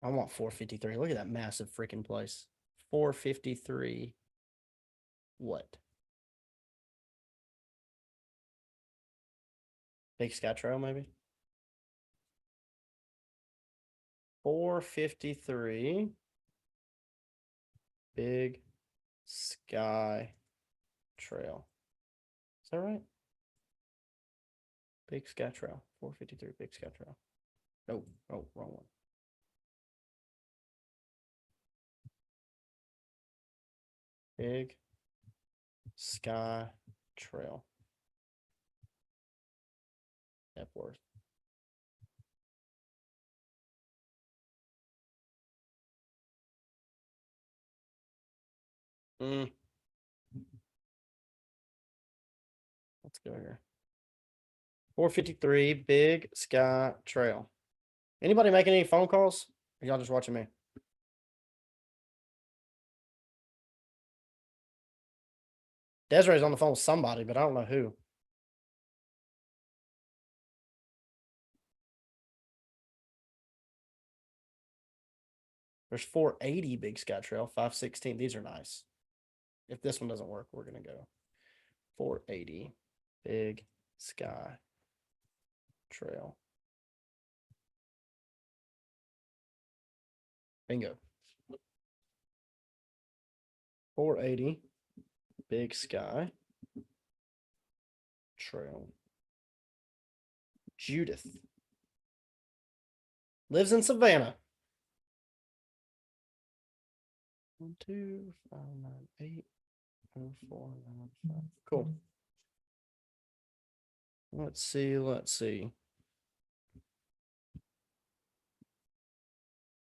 I want 453. Look at that massive freaking place. 453. What? Big Sky Trail, maybe? 453. Big Sky Trail. Is that right? Big Sky Trail. 453 Big Sky Trail. Oh, wrong one. Big Sky Trail. Epworth. Let's go here. 453 Big Sky Trail. Anybody making any phone calls? Or y'all just watching me? Desiree's on the phone with somebody, but I don't know who. There's 480 Big Sky Trail, 516. These are nice. If this one doesn't work, we're going to go 480 Big Sky Trail. Bingo. 480 Big Sky Trail. Judith lives in Savannah. 1, 2, 5, 9, 8, 0, 4, 9, 5. Cool. Let's see.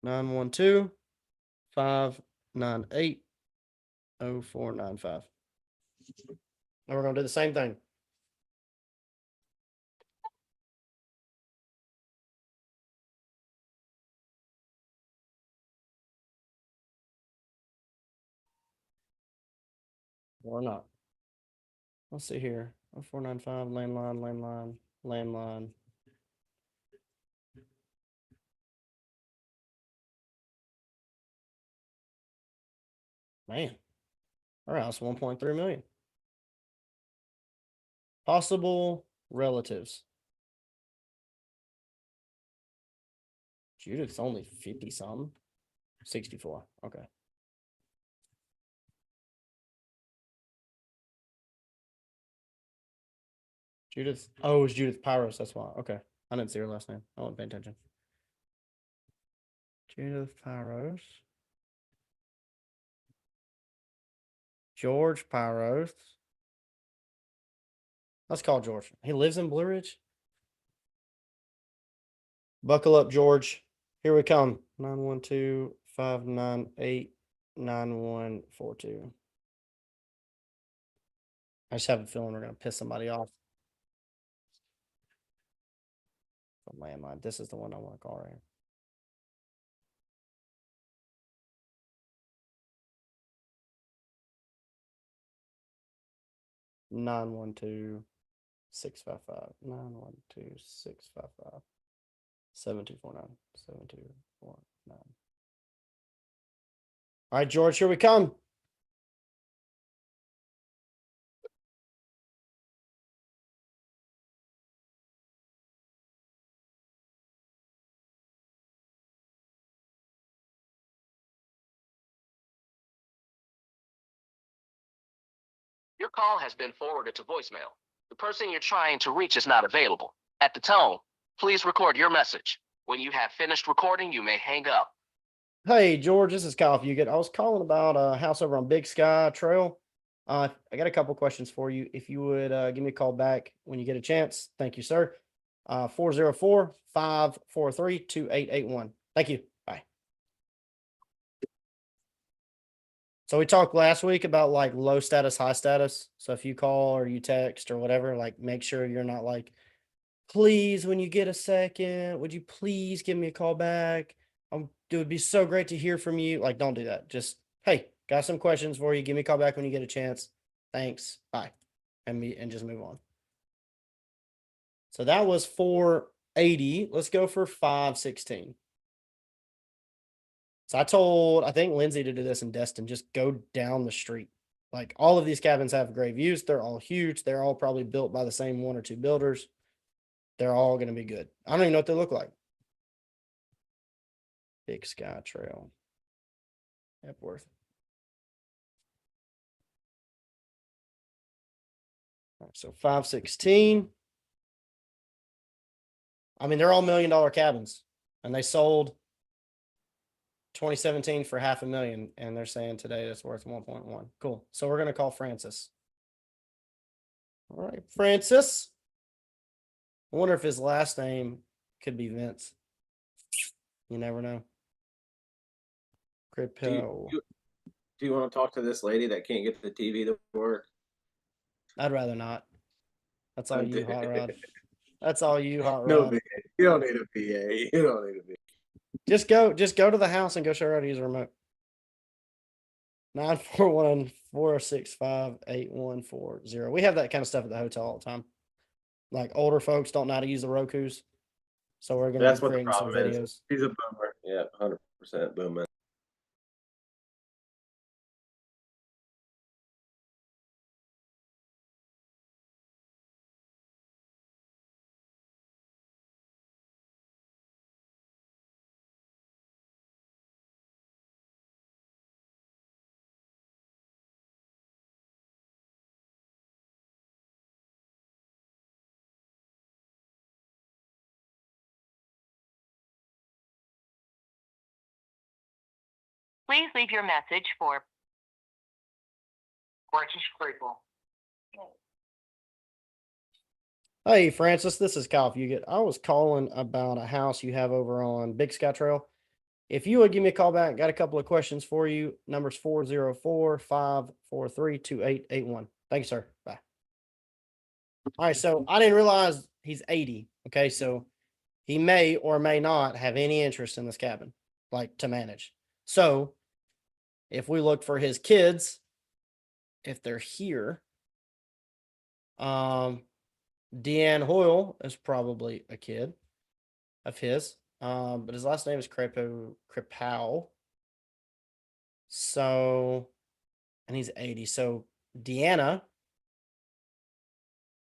912 598 0495. And we're gonna do the same thing. Or not. Let's see here. 0495 landline. Man. All right, it's 1.3 million. Possible relatives. Judith's only 50 something. 64. Okay. Judith. Oh, it's Judith Pyros. That's why. Okay. I didn't see her last name. I wasn't paying attention. Judith Pyros. George Pyros. Let's call George. He lives in Blue Ridge. Buckle up, George. Here we come. 912 598 9142. I just have a feeling we're going to piss somebody off. The landline. This is the one I want to call right here. Nine one two 655 912 655 7249 7249. All right, George, here we come. Your call has been forwarded to voicemail. The person you're trying to reach is not available. At the tone, please record your message. When you have finished recording, you may hang up. Hey, George, this is Kyle Fugit. I was calling about a house over on Big Sky Trail. I got a couple questions for you. If you would give me a call back when you get a chance. Thank you, sir. 404-543-2881. Thank you. Bye. So we talked last week about like low status, high status. So if you call or you text or whatever, like make sure you're not like, please, when you get a second, would you please give me a call back? It would be so great to hear from you. Like, don't do that. Just, hey, got some questions for you. Give me a call back when you get a chance. Thanks. Bye. And just move on. So that was 480. Let's go for 516. So I think Lindsay to do this in Destin, just go down the street. Like all of these cabins have great views. They're all huge. They're all probably built by the same one or two builders. They're all going to be good. I don't even know what they look like. Big Sky Trail. Epworth. All right, so 516. I mean, they're all $1 million cabins, and they sold 2017 for $500,000, and they're saying today it's worth 1.1. Cool. So we're gonna call Francis. All right, Francis. I wonder if his last name could be Vince. You never know. Crypto. Do you want to talk to this lady that can't get the TV to work? I'd rather not. That's all you, Hot Rod. That's all you, Hot No, Rod. VA. You don't need a VA. You don't need a VA. Just go to the house and go show her how to use a remote. 941-465-8140. We have that kind of stuff at the hotel all the time. Like older folks don't know how to use the Rokus. So we're gonna That's be what the creating some problem is. videos. He's a boomer. Yeah, 100% boomer. Please leave your message for Francis Claypool. Hey, Francis, this is Kyle Fugit. I was calling about a house you have over on Big Sky Trail. If you would give me a call back, got a couple of questions for you. Number's 404-543-2881. Thank you, sir. Bye. All right, so I didn't realize he's 80. Okay, so he may or may not have any interest in this cabin, like to manage. So if we look for his kids, if they're here, Deanne Hoyle is probably a kid of his. But his last name is Kripow. So, and he's 80. So Deanna,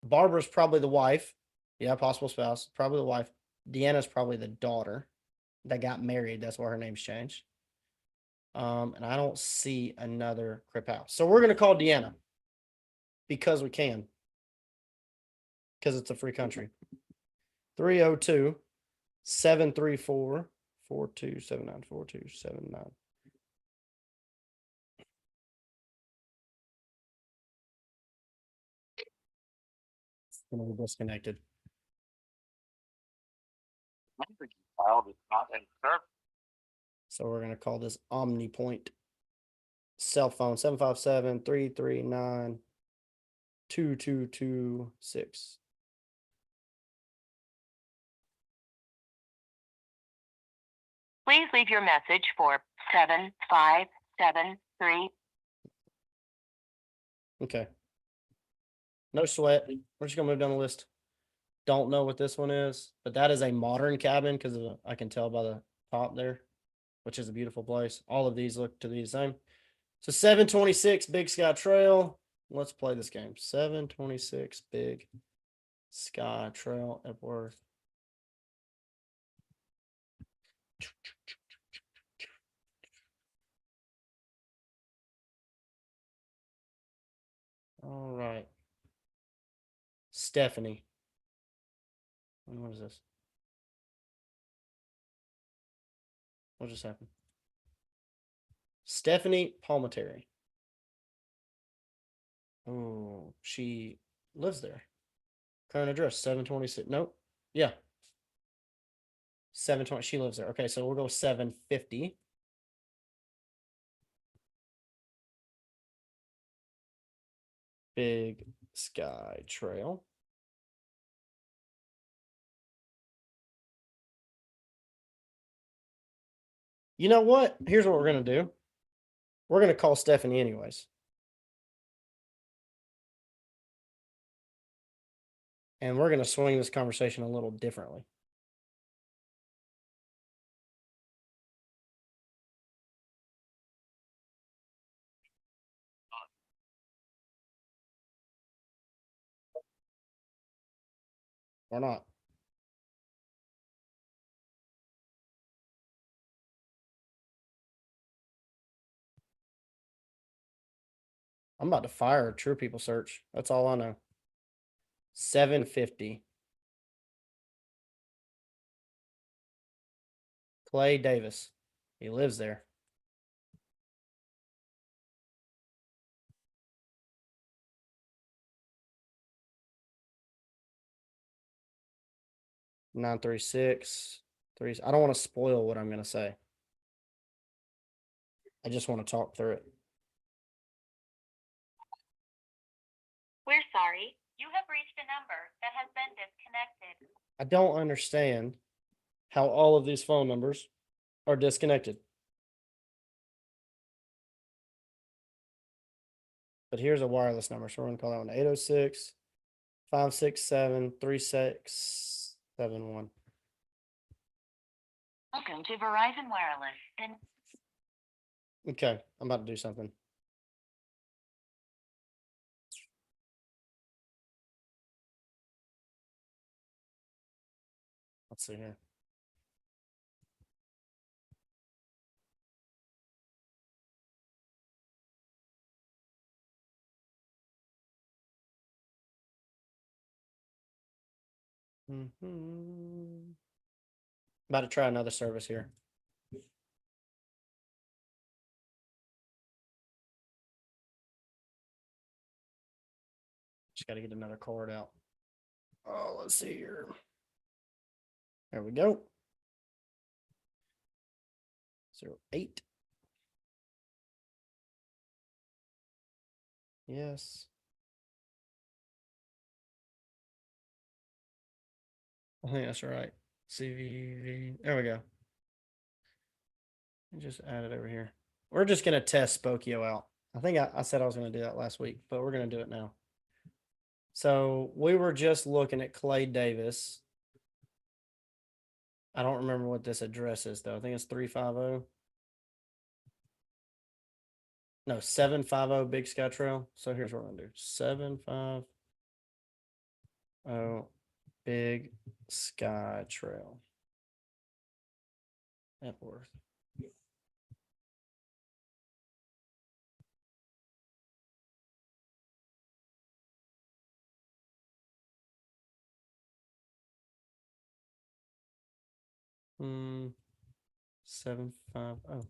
Barbara's probably the wife. Yeah, possible spouse, probably the wife. Deanna's probably the daughter that got married. That's why her name's changed. And I don't see another Kripow. So we're gonna call Deanna because we can. Because it's a free country. 302-734-4279. Gonna be disconnected. So we're gonna call this OmniPoint. Cell phone 757-339-2226. Please leave your message for 7573. Okay. No sweat. We're just gonna move down the list. Don't know what this one is, but that is a modern cabin because I can tell by the top there, which is a beautiful place. All of these look to be the same. So 726 Big Sky Trail. Let's play this game. 726 Big Sky Trail Epworth. All right. Stephanie. What is this? What just happened? Stephanie Palminteri. Oh, she lives there. Current address 726. Nope. Yeah. 720. She lives there. Okay, so we'll go 750. Big Sky Trail. You know what? Here's what we're gonna do. We're gonna call Stephanie anyways. And we're gonna swing this conversation a little differently. Or not. I'm about to fire a True People search. That's all I know. 750. Clay Davis. He lives there. Nine 3 6 3. I don't want to spoil what I'm gonna say. I just want to talk through it. We're sorry. You have reached a number that has been disconnected. I don't understand how all of these phone numbers are disconnected. But here's a wireless number. So we're gonna call that one 806 567 3671. Welcome to Verizon Wireless. And Okay, I'm about to do something. Let's see here. About to try another service here. Just got to get another cord out. Oh, let's see here. There we go. 08. Yes. I think that's right. CVV. There we go. Just add it over here. We're just going to test Spokio out. I think I said I was going to do that last week, but we're going to do it now. So we were just looking at Clay Davis. I don't remember what this address is, though. I think it's 350. No, 750 Big Sky Trail. So here's what I'm going to do. 750 Big Sky Trail. Epworth. Hmm. 750.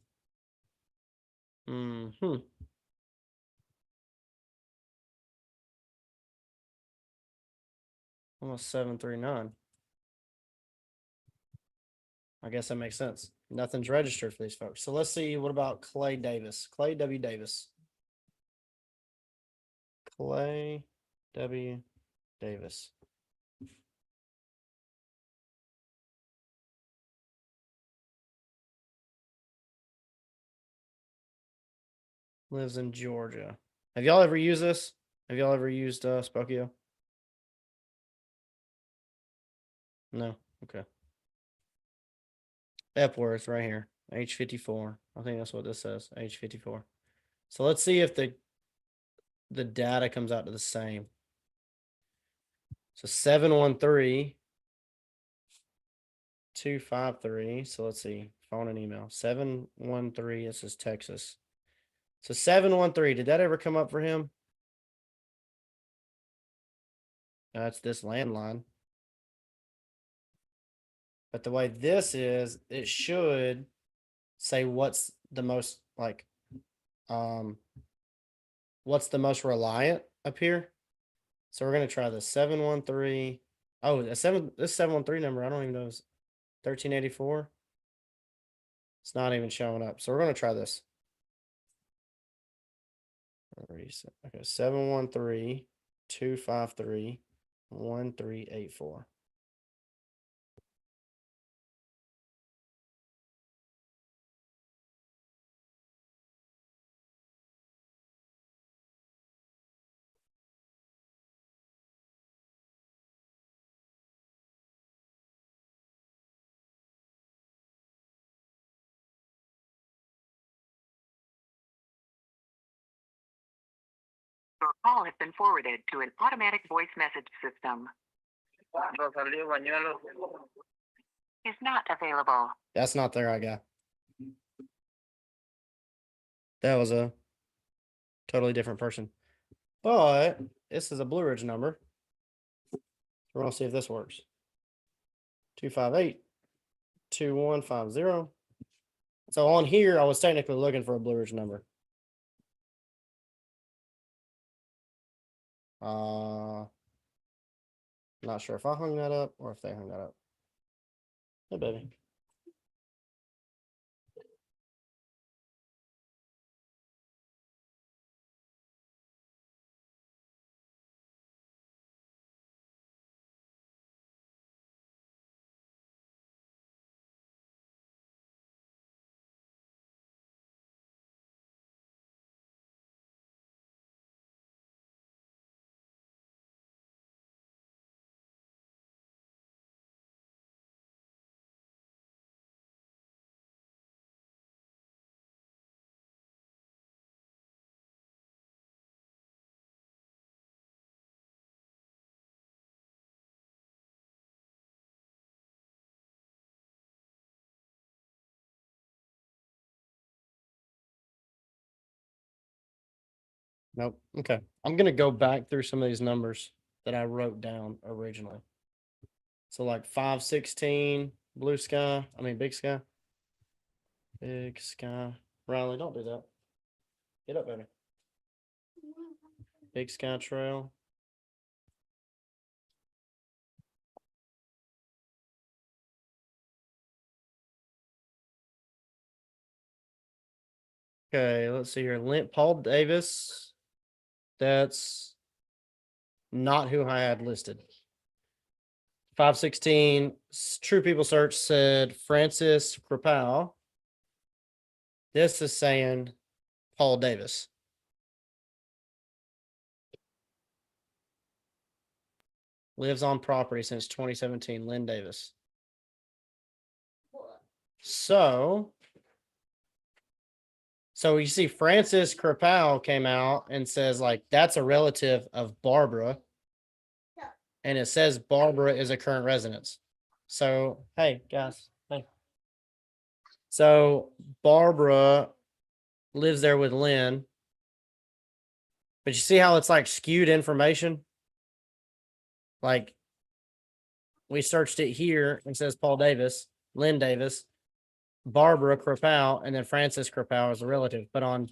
Almost 739. I guess that makes sense. Nothing's registered for these folks. So let's see. What about Clay Davis? Clay W. Davis. Clay W. Davis. Lives in Georgia. Have y'all ever used this? Have y'all ever used Spokio? No. Okay. Epworth right here. H54. I think that's what this says. H54. So let's see if the data comes out to the same. So 713 253. So let's see. Phone and email. 713. This is Texas. So 713. Did that ever come up for him? That's this landline. But the way this is, it should say what's the most like what's the most reliant up here. So we're gonna try the 713. Oh, this 713 number, I don't even know, is 1384. It's not even showing up. So we're gonna try this. Okay, 713-253-1384. Your call has been forwarded to an automatic voice message system. Is not available. That's not the right guy. That was a totally different person. But this is a Blue Ridge number. We're gonna see if this works. 258-2150. So on here, I was technically looking for a Blue Ridge number. Not sure if I hung that up or if they hung that up. Hey, baby. Nope. Okay. I'm gonna go back through some of these numbers that I wrote down originally. So like 516, blue sky. I mean big sky. Big sky. Riley, don't do that. Get up, baby. Big Sky Trail. Okay, let's see here. Paul Davis. That's not who I had listed. 516 True People Search said Francis Krapow. This is saying Paul Davis. Lives on property since 2017, Lynn Davis. So you see Francis Krapow came out and says like, that's a relative of Barbara. And it says Barbara is a current residence. So, hey, guys. Hey. So Barbara lives there with Lynn. But you see how it's like skewed information? Like we searched it here and it says Paul Davis, Lynn Davis, Barbara Krapow, and then Francis Krapow as a relative. But on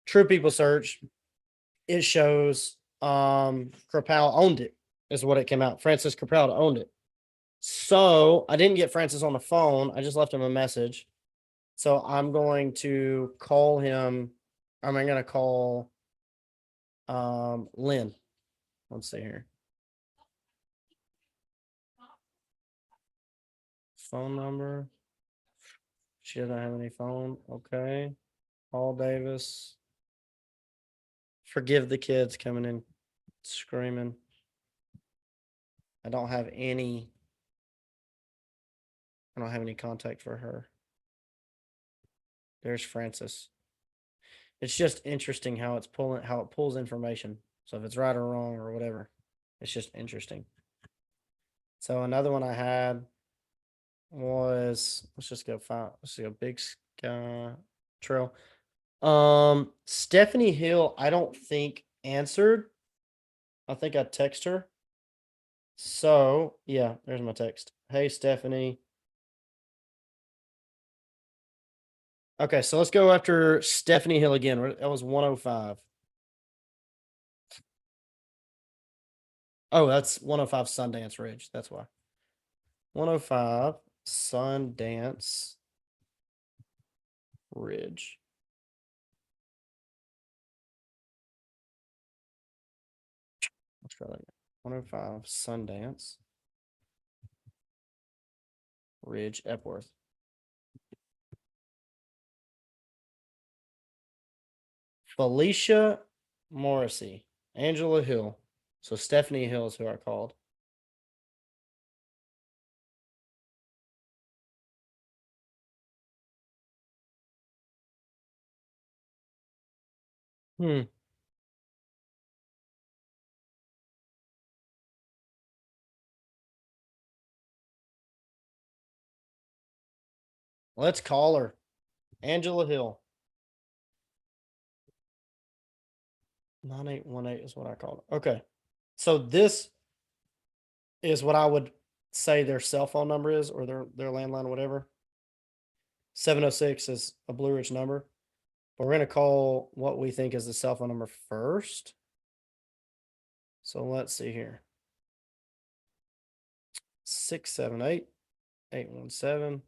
True People Search, it shows Krapow owned it, is what it came out. Francis Krapow owned it. So I didn't get Francis on the phone. I just left him a message. So I'm going to call him. I'm going to call Lynn. Let's see here. Phone number. She doesn't have any phone. Okay. Paul Davis. Forgive the kids coming in screaming. I don't have any contact for her. There's Francis. It's just interesting how it pulls information. So if it's right or wrong or whatever, it's just interesting. So another one I had was, let's go Big Sky Trail. Stephanie Hill, I don't think answered. I think I text her. So yeah, there's my text. Hey, Stephanie. Okay, so let's go after Stephanie Hill again. That was 105. Oh, that's 105 Sundance Ridge. That's why. 105 Sundance Ridge. Australia. 105 Sundance. Ridge, Epworth. Felicia Morrissey, Angela Hill. So Stephanie Hill is who I called. Hmm. Let's call her. Angela Hill. 9818 is what I called her. Okay. So this is what I would say their cell phone number is, or their landline or whatever. 706 is a Blue Ridge number. But we're going to call what we think is the cell phone number first. So let's see here. 678-817-1549.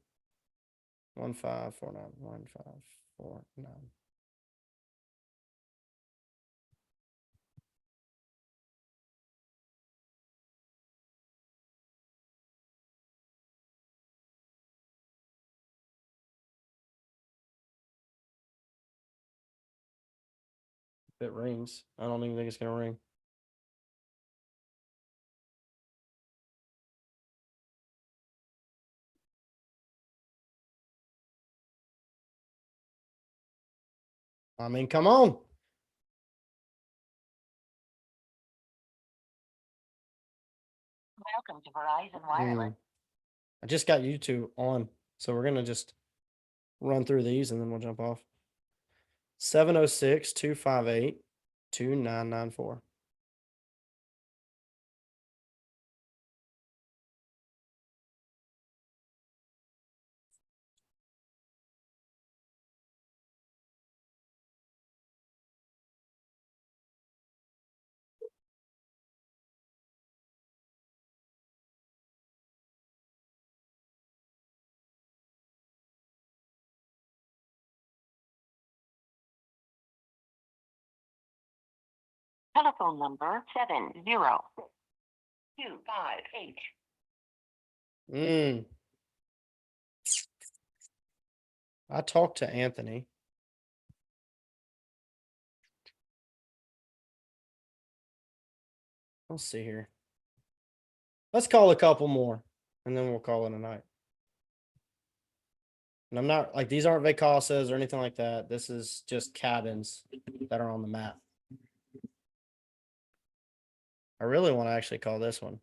1549. If it rings, I don't even think it's going to ring. I mean, come on. Welcome to Verizon Wireless. I just got you two on, so we're gonna just run through these and then we'll jump off. 706-258-2994. Telephone number 70258. I talked to Anthony. Let's see here. Let's call a couple more and then we'll call it a night. And I'm not like, these aren't Vacasas or anything like that. This is just cabins that are on the map. I really want to actually call this one.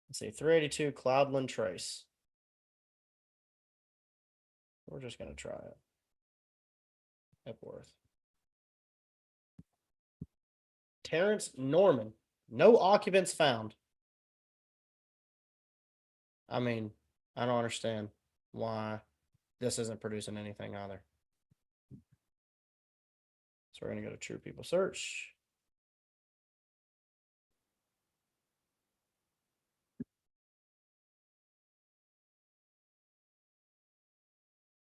Let's see, 382 Cloudland Trace. We're just going to try it. Epworth. Terrence Norman. No occupants found. I mean, I don't understand why this isn't producing anything either. So we're going to go to True People Search.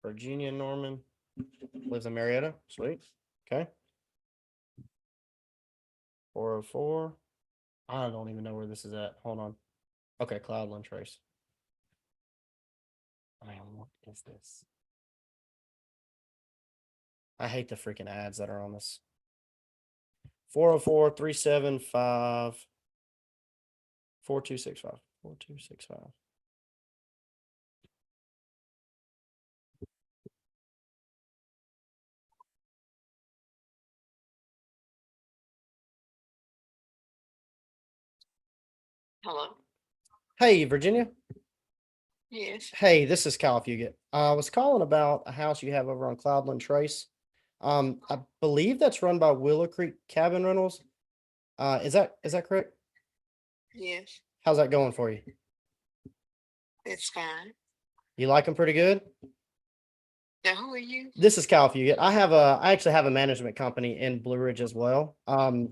Virginia Norman lives in Marietta. Sweet. Okay. 404. I don't even know where this is at. Hold on. Okay, Cloudland Trace. Man, what is this? I hate the freaking ads that are on this. 404-375-4265. 4265. Hello. Hey, Virginia. Yes. Hey, this is Kyle Fugit. I was calling about a house you have over on Cloudland Trace. I believe that's run by Willow Creek Cabin Rentals. Is that correct? Yes. How's that going for you? It's fine. You like them pretty good? Now, who are you? This is Kyle Fugit. I actually have a management company in Blue Ridge as well.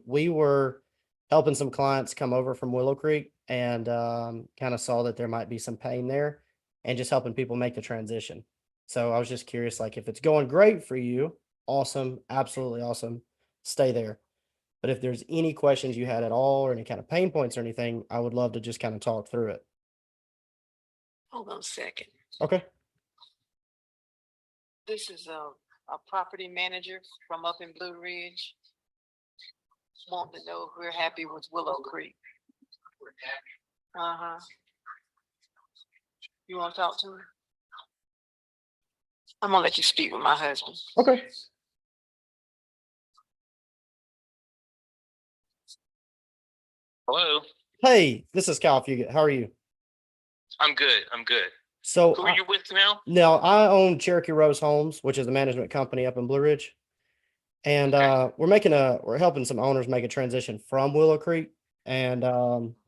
We were helping some clients come over from Willow Creek and kind of saw that there might be some pain there. and just helping people make the transition. So I was just curious, like if it's going great for you, awesome, absolutely awesome, stay there. But if there's any questions you had at all or any kind of pain points or anything, I would love to just kind of talk through it. Hold on a second. Okay. This is a property manager from up in Blue Ridge. Wanting to know if we're happy with Willow Creek. Uh-huh. You want to talk to her? I'm gonna let you speak with my husband. Okay. Hello. Hey, this is Kyle Fugit. How are you? I'm good. I'm good. So Who are you with now? now I own Cherokee Rose Homes, which is a management company up in Blue Ridge. And we're helping some owners make a transition from Willow Creek and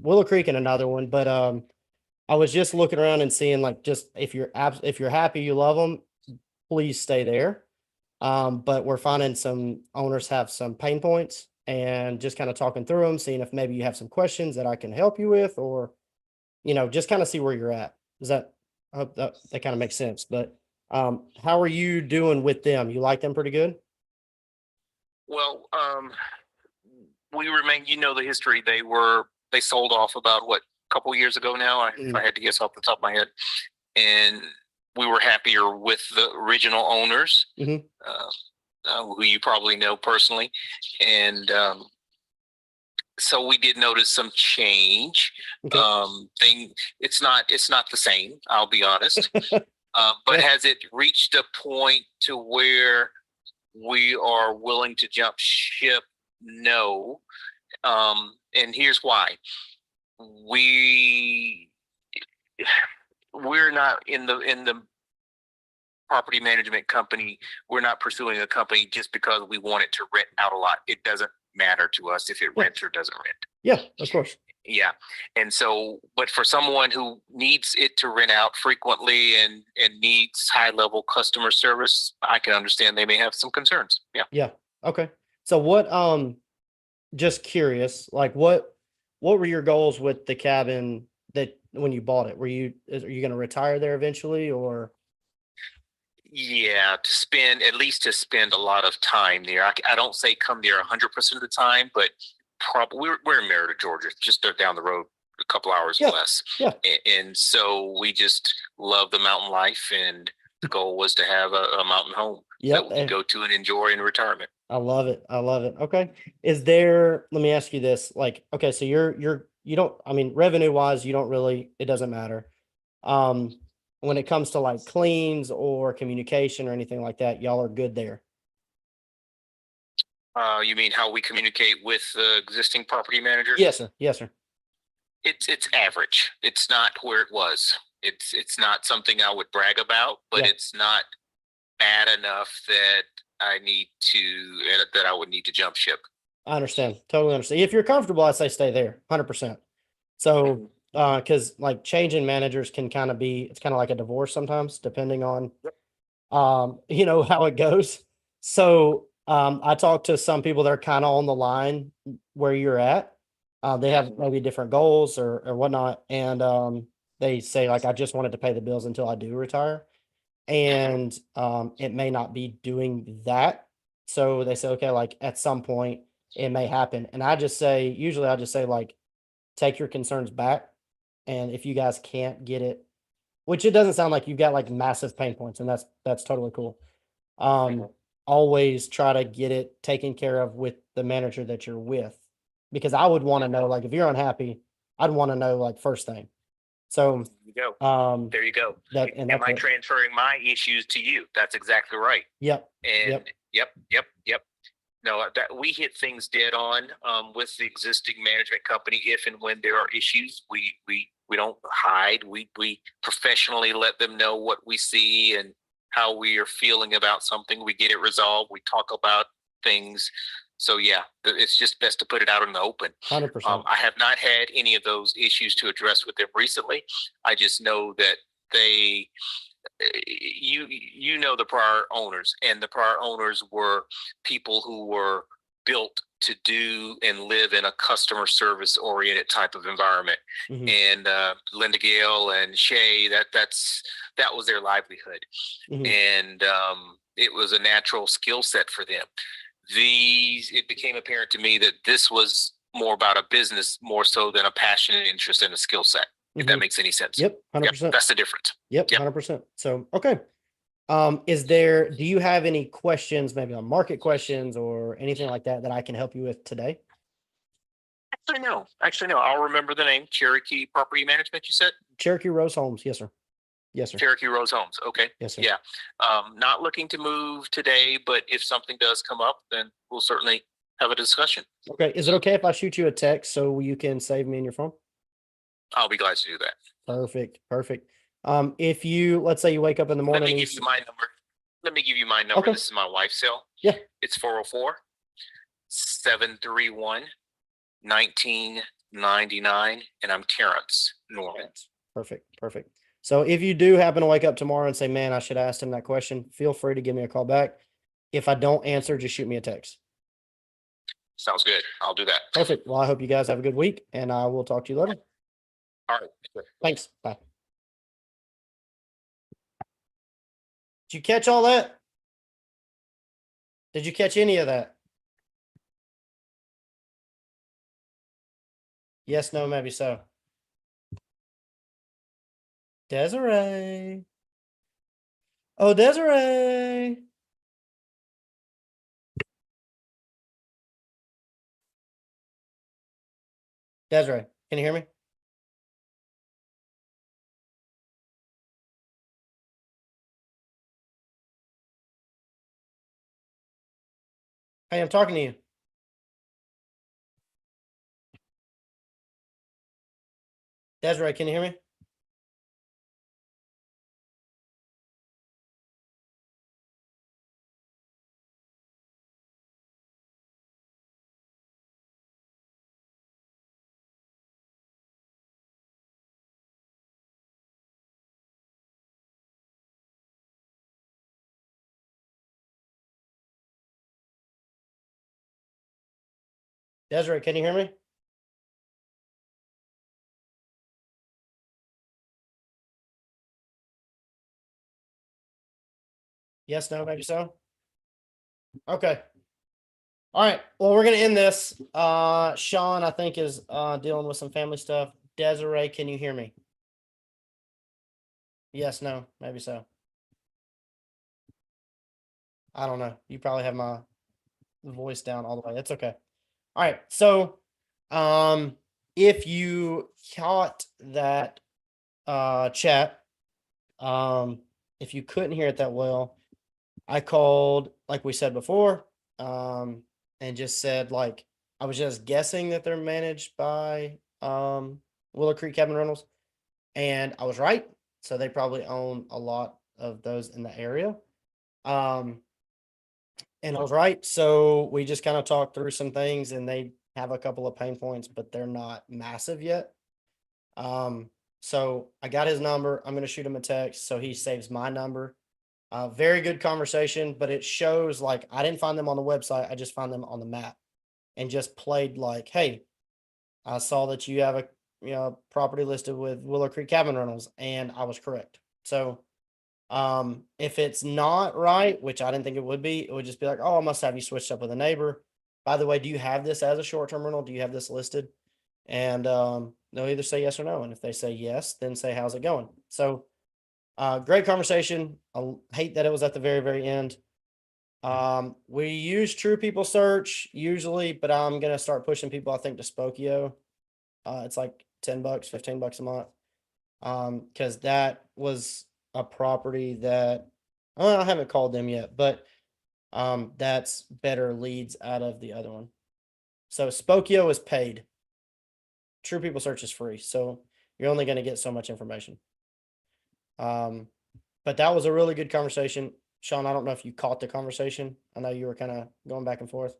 Willow Creek and another one. But I was just looking around and seeing like just if you're happy, you love them, please stay there. But we're finding some owners have some pain points and just kind of talking through them, seeing if maybe you have some questions that I can help you with, or just kind of see where you're at. I hope that kind of makes sense. But how are you doing with them? You like them pretty good? Well, we remain, the history. They sold off about a couple years ago now. If I had to guess off the top of my head. And we were happier with the original owners, who you probably know personally. And so we did notice some change. Okay. It's not the same, I'll be honest. But has it reached a point to where we are willing to jump ship? No. And here's why. We're not in the property management company. We're not pursuing a company just because we want it to rent out a lot. It doesn't matter to us if it rents or doesn't rent. Yeah, of course. Yeah. And so, but for someone who needs it to rent out frequently and needs high level customer service, I can understand they may have some concerns. Yeah. Yeah. Okay. So what, just curious, like what were your goals with the cabin that when you bought it? Are you going to retire there eventually, or? Yeah, to spend a lot of time there. I don't say come there 100% of the time, but probably we're in Merida, Georgia, just down the road, a couple hours less. Yeah. And so we just love the mountain life, and the goal was to have a mountain home that we could go to and enjoy in retirement. I love it. I love it. Okay. Let me ask you this, like, okay, so you don't, I mean, revenue wise, you don't really, it doesn't matter. When it comes to like cleans or communication or anything like that, y'all are good there. You mean how we communicate with the existing property managers? Yes, sir. Yes, sir. It's average. It's not where it was. It's not something I would brag about, but it's not bad enough that I would need to jump ship. I understand. Totally understand. If you're comfortable, I say stay there 100%. So, cause like changing managers can kind of it's kind of like a divorce sometimes, depending on, how it goes. So, I talked to some people that are kind of on the line where you're at. They have maybe different goals or whatnot. And, they say like, I just wanted to pay the bills until I do retire. And, it may not be doing that. So they say, okay, like at some point it may happen. And usually I just say like, take your concerns back. And if you guys can't get it, which it doesn't sound like you've got like massive pain points, and that's totally cool. Always try to get it taken care of with the manager that you're with, because I would want to know, like, if you're unhappy, I'd want to know like first thing. So there you go. Am I transferring my issues to you? That's exactly right. Yep. And yep. No, that we hit things dead on with the existing management company. If and when there are issues, we don't hide. We professionally let them know what we see and how we are feeling about something. We get it resolved. We talk about things. So yeah, it's just best to put it out in the open. 100%. I have not had any of those issues to address with them recently. I just know that the prior owners, and the prior owners were people who were built to do and live in a customer service oriented type of environment. Mhm. And Linda Gale and Shay, that was their livelihood. Mhm. And it was a natural skill set for them. It became apparent to me that this was more about a business more so than a passion and interest in a skill set, if that Mhm. makes any sense. Yep, 100%. That's the difference. Yep, Yep. 100%. So, okay. Do you have any questions, maybe on market questions or anything like that I can help you with today? Actually, no. I'll remember the name. Cherokee Property Management, you said? Cherokee Rose Homes. Yes, sir. Yes, sir. Cherokee Rose Homes. Okay. Yes, sir. Yeah. Not looking to move today, but if something does come up, then we'll certainly have a discussion. Okay. Is it okay if I shoot you a text so you can save me in your phone? I'll be glad to do that. Perfect. Perfect. If you, let's say you wake up in the Let morning. me give you my number. Let me give you my number. Okay. This is my wife's cell. Yeah. It's 404-731-1999. And I'm Terrence Norman. Perfect. Perfect. So if you do happen to wake up tomorrow and say, man, I should have asked him that question, feel free to give me a call back. If I don't answer, just shoot me a text. Sounds good. I'll do that. Perfect. Well, I hope you guys have a good week and I will talk to you later. All right. Thanks. Bye. Did you catch all that? Did you catch any of that? Yes, no, maybe so. Desiree. Oh, Desiree. Desiree, can you hear me? Hey, I'm talking to you. Desiree, can you hear me? Desiree, can you hear me? Yes, no, maybe so. Okay. All right. Well, we're gonna end this. Sean, I think, is dealing with some family stuff. Desiree, can you hear me? Yes, no, maybe so. I don't know. You probably have my voice down all the way. That's okay. All right. So, if you caught that chat, if you couldn't hear it that well, I called, like we said before, and just said, like, I was just guessing that they're managed by Willow Creek Cabin Rentals, and I was right. So they probably own a lot of those in the area. And I was right. So we just kind of talked through some things, and they have a couple of pain points, but they're not massive yet. So I got his number. I'm going to shoot him a text so he saves my number. Very good conversation, but it shows, like, I didn't find them on the website. I just found them on the map and just played like, hey, I saw that you have a property listed with Willow Creek Cabin Rentals, and I was correct. So if it's not right, which I didn't think it would be, it would just be like, oh, I must have you switched up with a neighbor. By the way, do you have this as a short-term rental? Do you have this listed? And they'll either say yes or no. And if they say yes, then say, how's it going? So great conversation. I hate that it was at the very, very end. We use True People Search usually, but I'm going to start pushing people, I think, to Spokio. It's like $10, $15 a month. Because that was a property that I haven't called them yet, but that's better leads out of the other one. So Spokio is paid. True People Search is free, so you're only going to get so much information. But that was a really good conversation. Sean, I don't know if you caught the conversation. I know you were kind of going back and forth.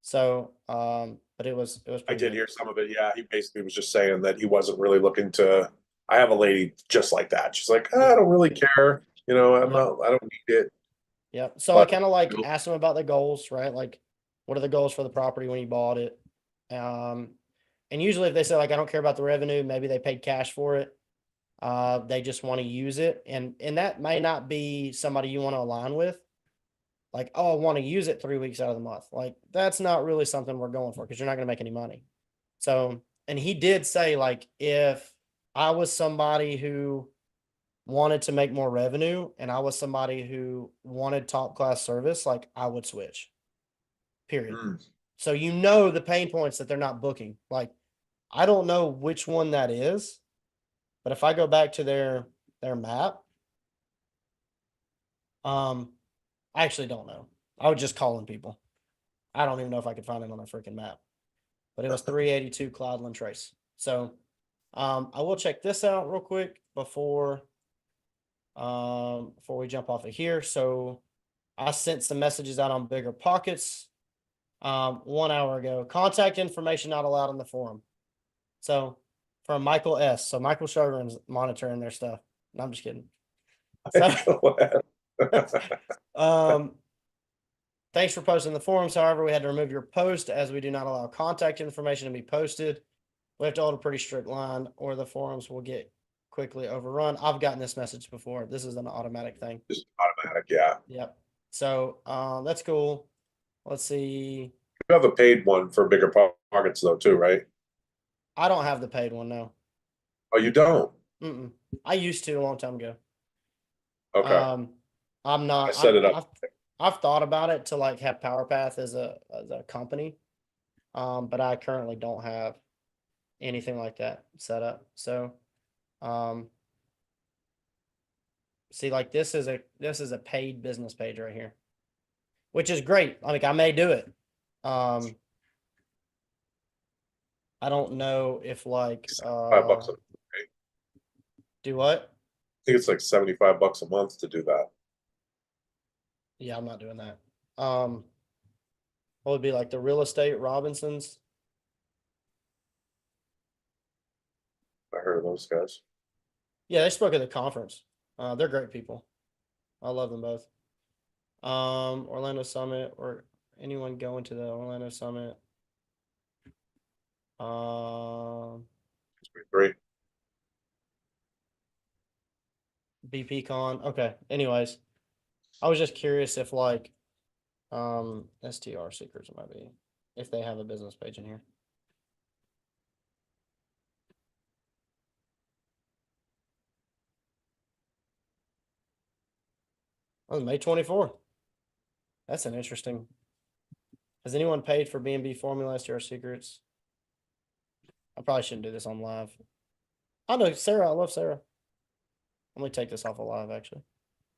So, but it was I pretty did good. hear some of it. Yeah, he basically was just saying that he wasn't really looking to. I have a lady just like that. She's like, I don't really care. I don't need it. Yep. So I But- kind of like asked him about the goals, right? Like, What are the goals for the property when you bought it? And usually if they say like, I don't care about the revenue, maybe they paid cash for it. They just want to use it. And that may not be somebody you want to align with. Like, oh, I want to use it 3 weeks out of the month. Like, that's not really something we're going for because you're not going to make any money. So, and he did say, like, if I was somebody who wanted to make more revenue and I was somebody who wanted top class service, like, I would switch. Period. So, you know, the pain points that they're not booking. Like, I don't know which one that is, but if I go back to their map, I actually don't know. I was just calling people. I don't even know if I could find it on a freaking map. But it was 382 Cloudland Trace. So I will check this out real quick before we jump off of here. So I sent some messages out on Bigger Pockets 1 hour ago. Contact information not allowed in the forum. So from Michael S. So Michael Sjogren's monitoring their stuff. No, I'm just kidding. So, thanks for posting the forums. However, we had to remove your post as we do not allow contact information to be posted. We have to hold a pretty strict line or the forums will get quickly overrun. I've gotten this message before. This is an automatic thing. Just automatic, yeah. Yep. So that's cool. Let's see. You have a paid one for Bigger Pockets though, too, right? I don't have the paid one, no. Oh, you don't? I used to a long time ago. Okay. I'm not. I set it up. I've thought about it to like have PowerPath as a company, but I currently don't have anything like that set up. So, see, like this is a paid business page right here, which is great. Like I may do it. I don't know if like $5 do what? I think it's like $75 a month to do that. Yeah, I'm not doing that. What would be like the real estate Robinsons? I heard of those guys. Yeah, they spoke at the conference. They're great people. I love them both. Orlando Summit or anyone going to the Orlando Summit. 3. BP Con. Okay. Anyways, I was just curious if like STR Secrets might be if they have a business page in here. Oh, May 24th. That's an interesting. Has anyone paid for B&B Formula STR Secrets? I probably shouldn't do this on live. I know Sarah. I love Sarah. Let me take this off of live actually.